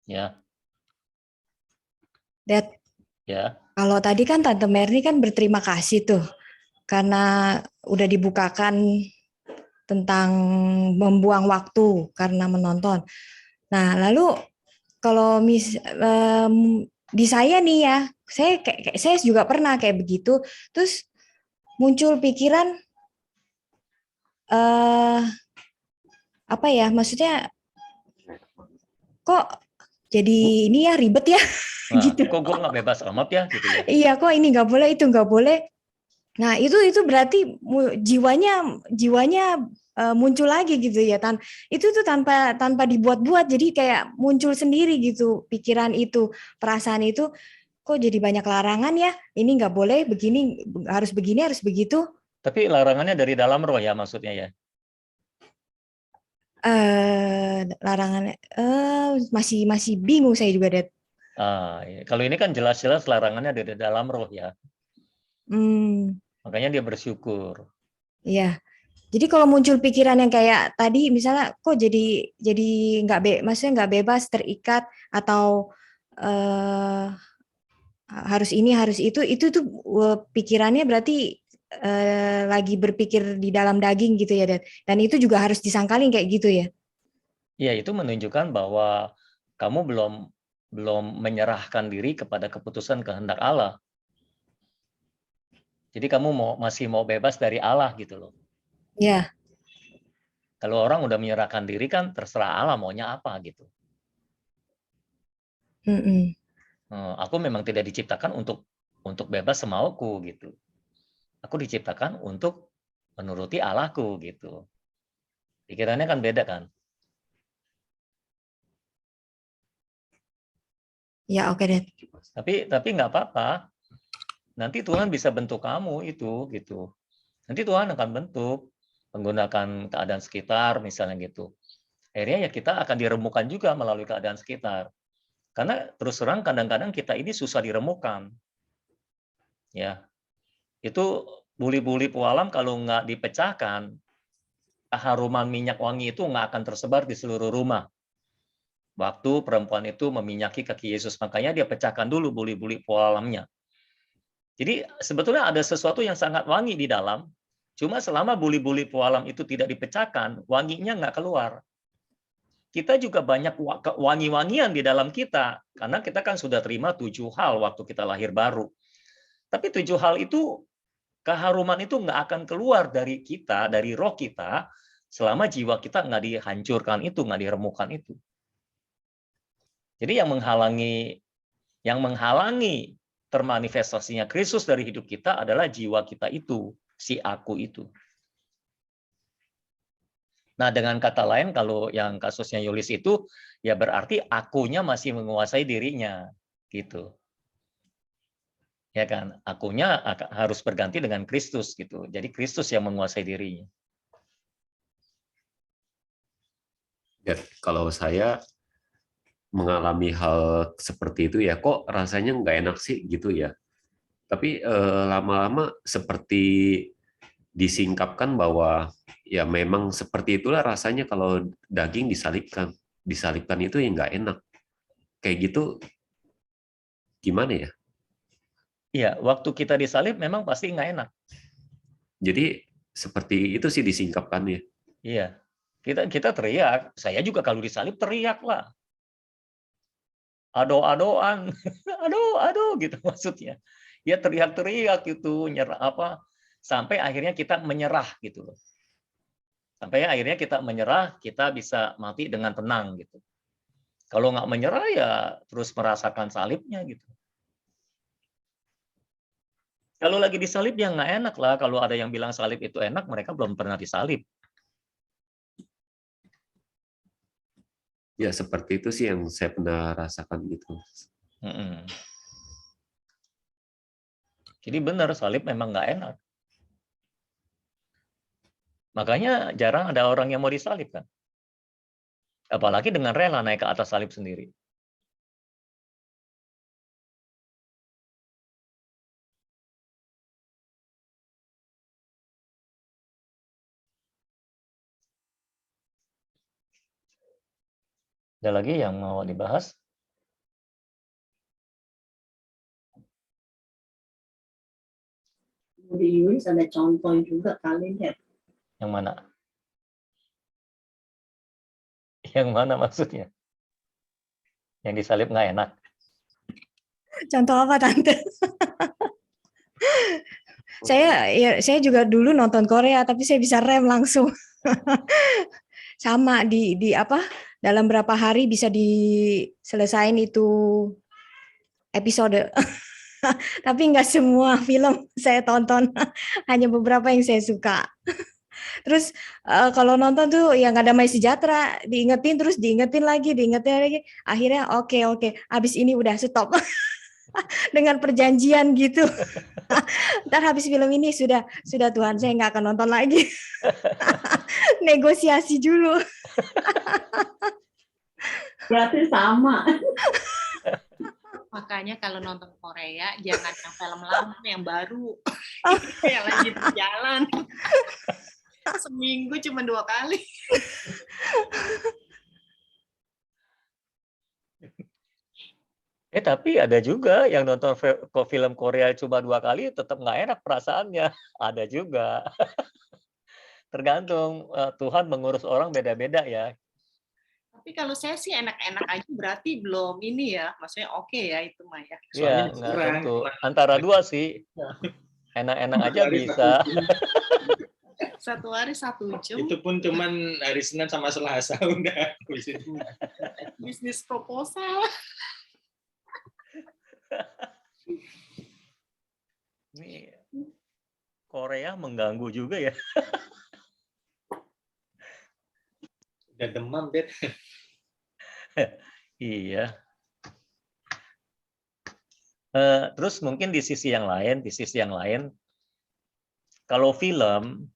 Ya.
Dad,
ya.
Kalau tadi kan Tante Merni kan berterima kasih tuh karena udah dibukakan tentang membuang waktu karena menonton. Nah, lalu kalau di saya nih ya, saya juga pernah kayak begitu. Terus muncul pikiran apa ya? Maksudnya kok jadi ini ya ribet ya?
Nah,
gitu.
Kok gue nggak bebas amat ya gitu ya?
Iya, kok ini nggak boleh, itu nggak boleh. Nah, itu berarti jiwanya muncul lagi gitu ya. Itu tuh tanpa dibuat-buat, jadi kayak muncul sendiri gitu pikiran itu, perasaan itu. Kok jadi banyak larangan ya? Ini nggak boleh, begini, harus begitu.
Tapi larangannya dari dalam roh ya maksudnya ya?
Larangannya masih bingung saya juga, Dad.
Ya. Kalau ini kan jelas-jelas larangannya dari dalam roh ya. Makanya dia bersyukur.
Iya. Jadi kalau muncul pikiran yang kayak tadi, misalnya kok jadi maksudnya nggak bebas, terikat atau harus ini harus itu tuh pikirannya berarti lagi berpikir di dalam daging gitu ya, Dad. Dan itu juga harus disangkalin kayak gitu ya.
Ya, itu menunjukkan bahwa kamu belum menyerahkan diri kepada keputusan kehendak Allah. Jadi kamu masih mau bebas dari Allah gitu loh.
Ya.
Kalau orang udah menyerahkan diri kan terserah Allah maunya apa gitu. Aku memang tidak diciptakan untuk bebas semauku gitu. Aku diciptakan untuk menuruti Allahku gitu. Pikirannya kan beda kan?
Ya, oke deh.
Tapi nggak apa-apa. Nanti Tuhan bisa bentuk kamu itu gitu. Nanti Tuhan akan bentuk menggunakan keadaan sekitar misalnya gitu. Akhirnya ya kita akan diremukkan juga melalui keadaan sekitar. Karena terus terang kadang-kadang kita ini susah diremukkan. Ya. Itu buli-buli pualam kalau nggak dipecahkan, keharuman minyak wangi itu nggak akan tersebar di seluruh rumah. Waktu perempuan itu meminyaki kaki Yesus, makanya dia pecahkan dulu buli-buli pualamnya. Jadi sebetulnya ada sesuatu yang sangat wangi di dalam, cuma selama buli-buli pualam itu tidak dipecahkan, wanginya nggak keluar. Kita juga banyak wangi-wangian di dalam kita, karena kita kan sudah terima 7 hal waktu kita lahir baru. Tapi 7 hal itu, keharuman itu nggak akan keluar dari kita, dari roh kita, selama jiwa kita nggak dihancurkan itu, nggak diremukkan itu. Jadi yang menghalangi termanifestasinya Kristus dari hidup kita adalah jiwa kita itu, si aku itu. Nah, dengan kata lain, kalau yang kasusnya Yulis itu, ya berarti akunya masih menguasai dirinya, gitu. Ya kan? Akunya harus berganti dengan Kristus gitu. Jadi Kristus yang menguasai dirinya.
Ya, kalau saya mengalami hal seperti itu ya kok rasanya nggak enak sih gitu ya. Tapi lama-lama seperti disingkapkan bahwa ya memang seperti itulah rasanya kalau daging disalibkan. Disalibkan itu ya nggak enak. Kayak gitu gimana ya?
Iya, waktu kita disalib memang pasti nggak enak.
Jadi seperti itu sih disingkapkannya.
Iya, kita teriak. Saya juga kalau disalib teriak lah. Ado-adoan, aduh gitu maksudnya. Ya teriak-teriak gitu, nyerah apa sampai akhirnya kita menyerah gitu loh. Sampai akhirnya kita menyerah, kita bisa mati dengan tenang gitu. Kalau nggak menyerah ya terus merasakan salibnya gitu. Kalau lagi disalib ya nggak enak lah. Kalau ada yang bilang salib itu enak, mereka belum pernah disalib.
Ya seperti itu sih yang saya pernah rasakan gitu.
Jadi benar salib memang nggak enak. Makanya jarang ada orang yang mau disalib kan. Apalagi dengan rela naik ke atas salib sendiri. Ada lagi yang mau dibahas?
Di Yunis ada contoh juga kali ya.
Yang mana? Yang mana maksudnya? Yang disalib nggak enak?
Contoh apa Tante? saya juga dulu nonton Korea tapi saya bisa rem langsung. Sama di apa? Dalam berapa hari bisa diselesain itu episode. Tapi nggak semua film saya tonton, hanya beberapa yang saya suka. Terus kalau nonton tuh yang nggak damai sejahtera, diingetin terus diingetin lagi, akhirnya oke, habis ini udah stop. Dengan perjanjian gitu. Ntar habis film ini sudah Tuhan, saya nggak akan nonton lagi. Negosiasi dulu.
Berarti sama.
Makanya kalau nonton Korea jangan yang film lama, yang baru. Yang lagi di jalan. Seminggu cuma 2 kali.
Tapi ada juga yang nonton film Korea cuma 2 kali tetap nggak enak perasaannya. Ada juga. Tergantung Tuhan mengurus orang beda-beda ya.
Tapi kalau saya sih enak-enak aja berarti belum ini ya, maksudnya oke ya itu mah ya.
Iya, nggak tentu. Antara 2 sih. Enak-enak aja bisa.
1 hari 1 jam.
Itu pun cuman hari Senin sama Selasa udah.
Bisnis proposal.
Ini Korea mengganggu juga ya.
Udah demam, Bet.
Iya. Terus mungkin di sisi yang lain, kalau film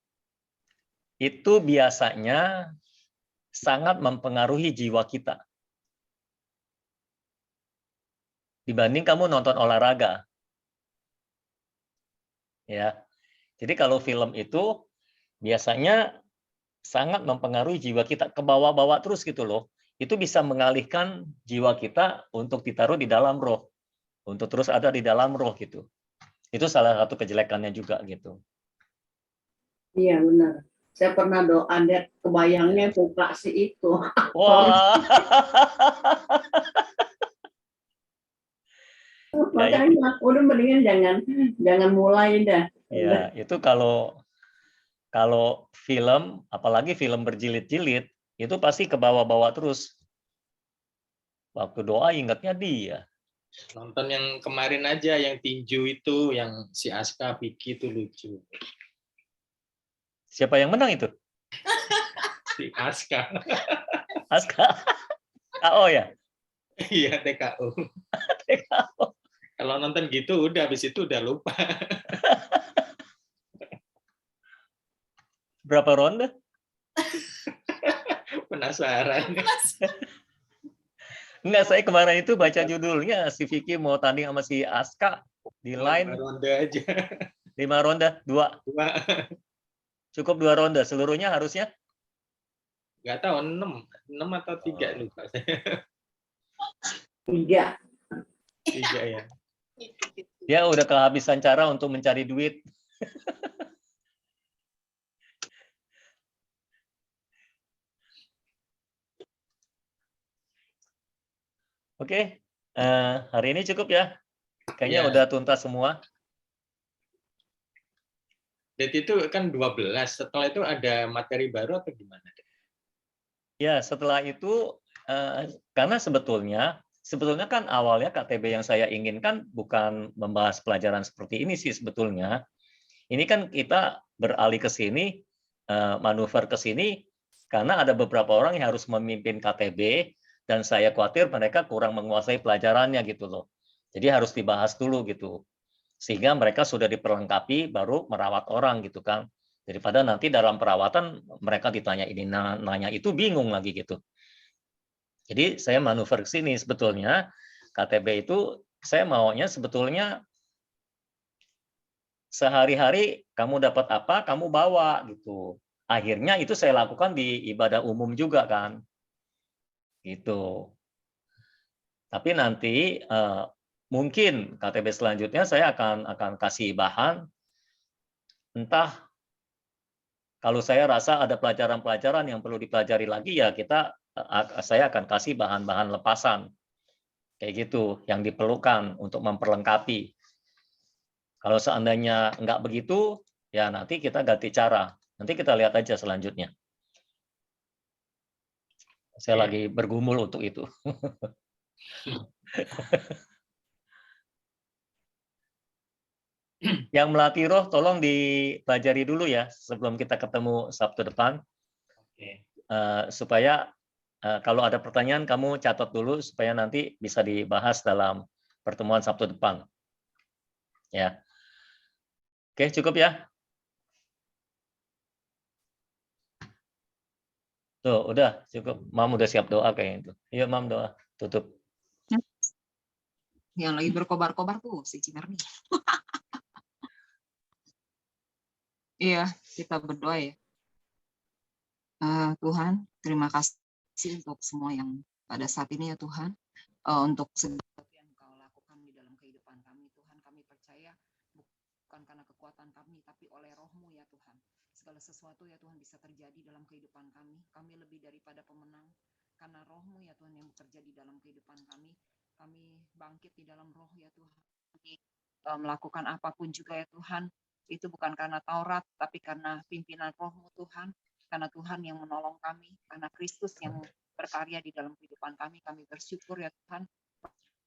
itu biasanya sangat mempengaruhi jiwa kita. Dibanding kamu nonton olahraga. Ya. Jadi kalau film itu biasanya sangat mempengaruhi jiwa kita, ke bawah-bawah terus gitu loh. Itu bisa mengalihkan jiwa kita untuk ditaruh di dalam roh. Untuk terus ada di dalam roh gitu. Itu salah satu kejelekannya juga gitu.
Iya benar. Saya pernah doa deh, kebayangnya buka si itu.
Wah.
Makanya udah mendingan jangan mulai dah.
Ya, itu kalau film, apalagi film berjilid-jilid, itu pasti ke bawah-bawah terus. Waktu doa ingatnya dia.
Nonton yang kemarin aja, yang tinju itu, yang si Aska Piki itu lucu.
Siapa yang menang itu?
Si Aska.
Aska. KO ya?
Iya, TKO.
TKO.
Kalau nonton gitu udah habis itu udah lupa.
Berapa ronde?
Penasaran.
Enggak, saya kemarin itu baca judulnya si Vicky mau tanding sama si Aska di line
5 ronde aja.
5 ronde, 2.
2.
Cukup 2 ronde, seluruhnya harusnya?
Nggak tahu, 6 atau 3 lupa saya.
3.
3 ya.
Ya udah kehabisan cara untuk mencari duit. Oke, hari ini cukup ya. Kayaknya
Ya.
udah tuntas semua.
Jadi itu kan 12, setelah itu ada materi baru atau gimana?
Ya, setelah itu karena sebetulnya kan awalnya KTB yang saya inginkan bukan membahas pelajaran seperti ini sih sebetulnya. Ini kan kita beralih ke sini, manuver ke sini karena ada beberapa orang yang harus memimpin KTB dan saya khawatir mereka kurang menguasai pelajarannya gitu loh. Jadi harus dibahas dulu gitu. Sehingga mereka sudah diperlengkapi baru merawat orang gitu kan. Daripada nanti dalam perawatan mereka ditanya ini nanya itu bingung lagi gitu. Jadi saya manuver ke sini sebetulnya KTB itu saya maunya sebetulnya sehari-hari kamu dapat apa kamu bawa gitu. Akhirnya itu saya lakukan di ibadah umum juga kan. Gitu. Tapi nanti mungkin KTB selanjutnya saya akan kasih bahan entah kalau saya rasa ada pelajaran-pelajaran yang perlu dipelajari lagi ya saya akan kasih bahan-bahan lepasan kayak gitu yang diperlukan untuk memperlengkapi. Kalau seandainya nggak begitu ya nanti kita ganti cara. Nanti kita lihat aja selanjutnya. Saya lagi bergumul untuk itu. Yang melatih roh tolong dipelajari dulu ya sebelum kita ketemu Sabtu depan. Supaya kalau ada pertanyaan kamu catat dulu supaya nanti bisa dibahas dalam pertemuan Sabtu depan. Ya. Oke, cukup ya. Tuh, udah cukup. Mam udah siap doa kayaknya itu. Iya, Mam doa. Tutup.
Yang lagi berkobar-kobar tuh si Cimerni. Iya, kita berdoa ya. Tuhan, terima kasih untuk semua yang pada saat ini ya Tuhan. Untuk segala yang Kau lakukan di dalam kehidupan kami, Tuhan, kami percaya bukan karena kekuatan kami, tapi oleh Roh-Mu ya Tuhan. Segala sesuatu ya Tuhan bisa terjadi dalam kehidupan kami. Kami lebih daripada pemenang. Karena Roh-Mu ya Tuhan yang bekerja di dalam kehidupan kami. Kami bangkit di dalam Roh ya Tuhan. Kami melakukan apapun juga ya Tuhan. Itu bukan karena Taurat, tapi karena pimpinan Roh-Mu Tuhan. Karena Tuhan yang menolong kami. Karena Kristus yang berkarya di dalam kehidupan kami. Kami bersyukur ya Tuhan.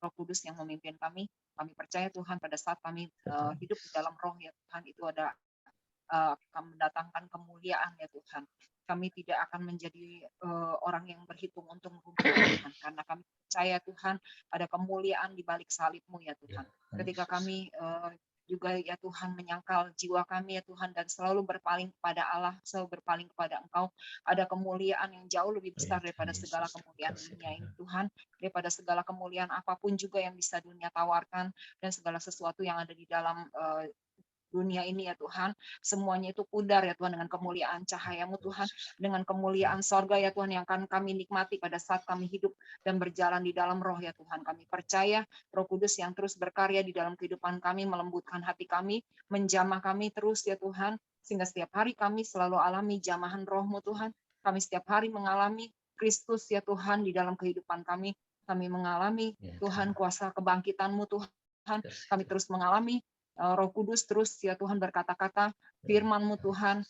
Roh Kudus yang memimpin kami. Kami percaya Tuhan pada saat kami hidup di dalam Roh ya Tuhan. Itu ada akan mendatangkan kemuliaan ya Tuhan. Kami tidak akan menjadi orang yang berhitung untung rugi Tuhan. Karena kami percaya Tuhan ada kemuliaan di balik salib-Mu ya Tuhan. Ketika kami juga ya Tuhan menyangkal jiwa kami ya Tuhan dan selalu berpaling kepada Allah, selalu berpaling kepada Engkau, ada kemuliaan yang jauh lebih besar daripada segala kemuliaan dunia ini Tuhan, daripada segala kemuliaan apapun juga yang bisa dunia tawarkan dan segala sesuatu yang ada di dalam dunia ini ya Tuhan, semuanya itu pudar ya Tuhan dengan kemuliaan cahaya-Mu Tuhan, dengan kemuliaan sorga ya Tuhan yang akan kami nikmati pada saat kami hidup dan berjalan di dalam Roh ya Tuhan. Kami percaya Roh Kudus yang terus berkarya di dalam kehidupan kami, melembutkan hati kami, menjamah kami terus ya Tuhan, sehingga setiap hari kami selalu alami jamahan Roh-Mu Tuhan. Kami setiap hari mengalami Kristus ya Tuhan di dalam kehidupan kami. Kami mengalami Tuhan kuasa kebangkitan-Mu Tuhan. Kami terus mengalami Roh Kudus terus ya Tuhan berkata-kata firman-Mu Tuhan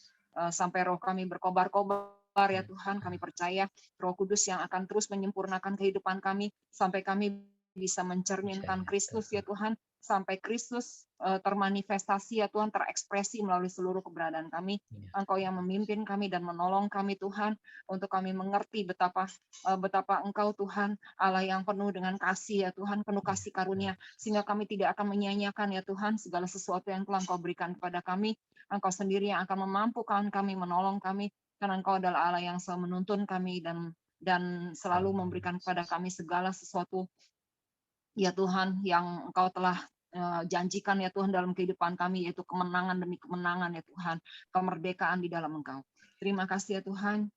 sampai roh kami berkobar-kobar ya Tuhan. Kami percaya Roh Kudus yang akan terus menyempurnakan kehidupan kami sampai kami bisa mencerminkan Kristus ya Tuhan, sampai Kristus termanifestasi ya Tuhan, terekspresi melalui seluruh keberadaan kami. Engkau yang memimpin kami dan menolong kami Tuhan, untuk kami mengerti betapa Engkau Tuhan Allah yang penuh dengan kasih ya Tuhan, penuh kasih karunia, sehingga kami tidak akan menyia-nyiakan ya Tuhan segala sesuatu yang telah Engkau berikan kepada kami. Engkau sendiri yang akan memampukan kami, menolong kami, karena Engkau adalah Allah yang selalu menuntun kami dan selalu memberikan kepada kami segala sesuatu ya Tuhan yang Engkau telah janjikan ya Tuhan dalam kehidupan kami, yaitu kemenangan demi kemenangan ya Tuhan, kemerdekaan di dalam Engkau. Terima kasih ya Tuhan,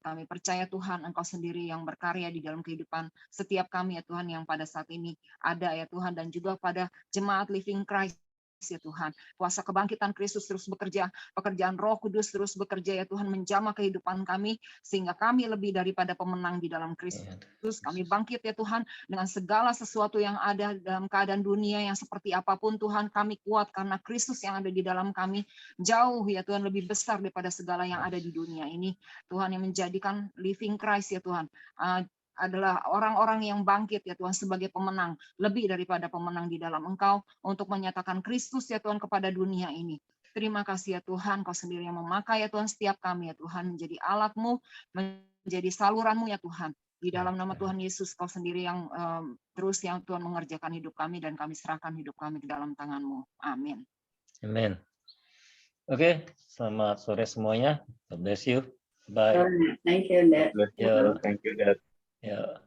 kami percaya Tuhan Engkau sendiri yang berkarya di dalam kehidupan setiap kami ya Tuhan, yang pada saat ini ada ya Tuhan, dan juga pada jemaat Living Christ ya Tuhan. Kuasa kebangkitan Kristus terus bekerja, pekerjaan Roh Kudus terus bekerja ya Tuhan, menjamah kehidupan kami, sehingga kami lebih daripada pemenang di dalam Kristus. Kami bangkit ya Tuhan, dengan segala sesuatu yang ada dalam keadaan dunia yang seperti apapun Tuhan, kami kuat karena Kristus yang ada di dalam kami, jauh ya Tuhan, lebih besar daripada segala yang ada di dunia ini. Tuhan, yang menjadikan Living Christ ya Tuhan, adalah orang-orang yang bangkit ya Tuhan sebagai pemenang, lebih daripada pemenang di dalam Engkau, untuk menyatakan Kristus ya Tuhan kepada dunia ini. Terima kasih ya Tuhan, Kau sendiri yang memakai ya Tuhan setiap kami ya Tuhan, menjadi alat-Mu, menjadi saluran-Mu ya Tuhan. Di dalam nama Tuhan Yesus, Kau sendiri yang terus yang Tuhan mengerjakan hidup kami, dan kami serahkan hidup kami ke dalam tangan-Mu. Amin.
Amin. Oke, selamat sore semuanya. God bless you. Bye.
Thank you, Dad.
Thank you, Dad.
Ya.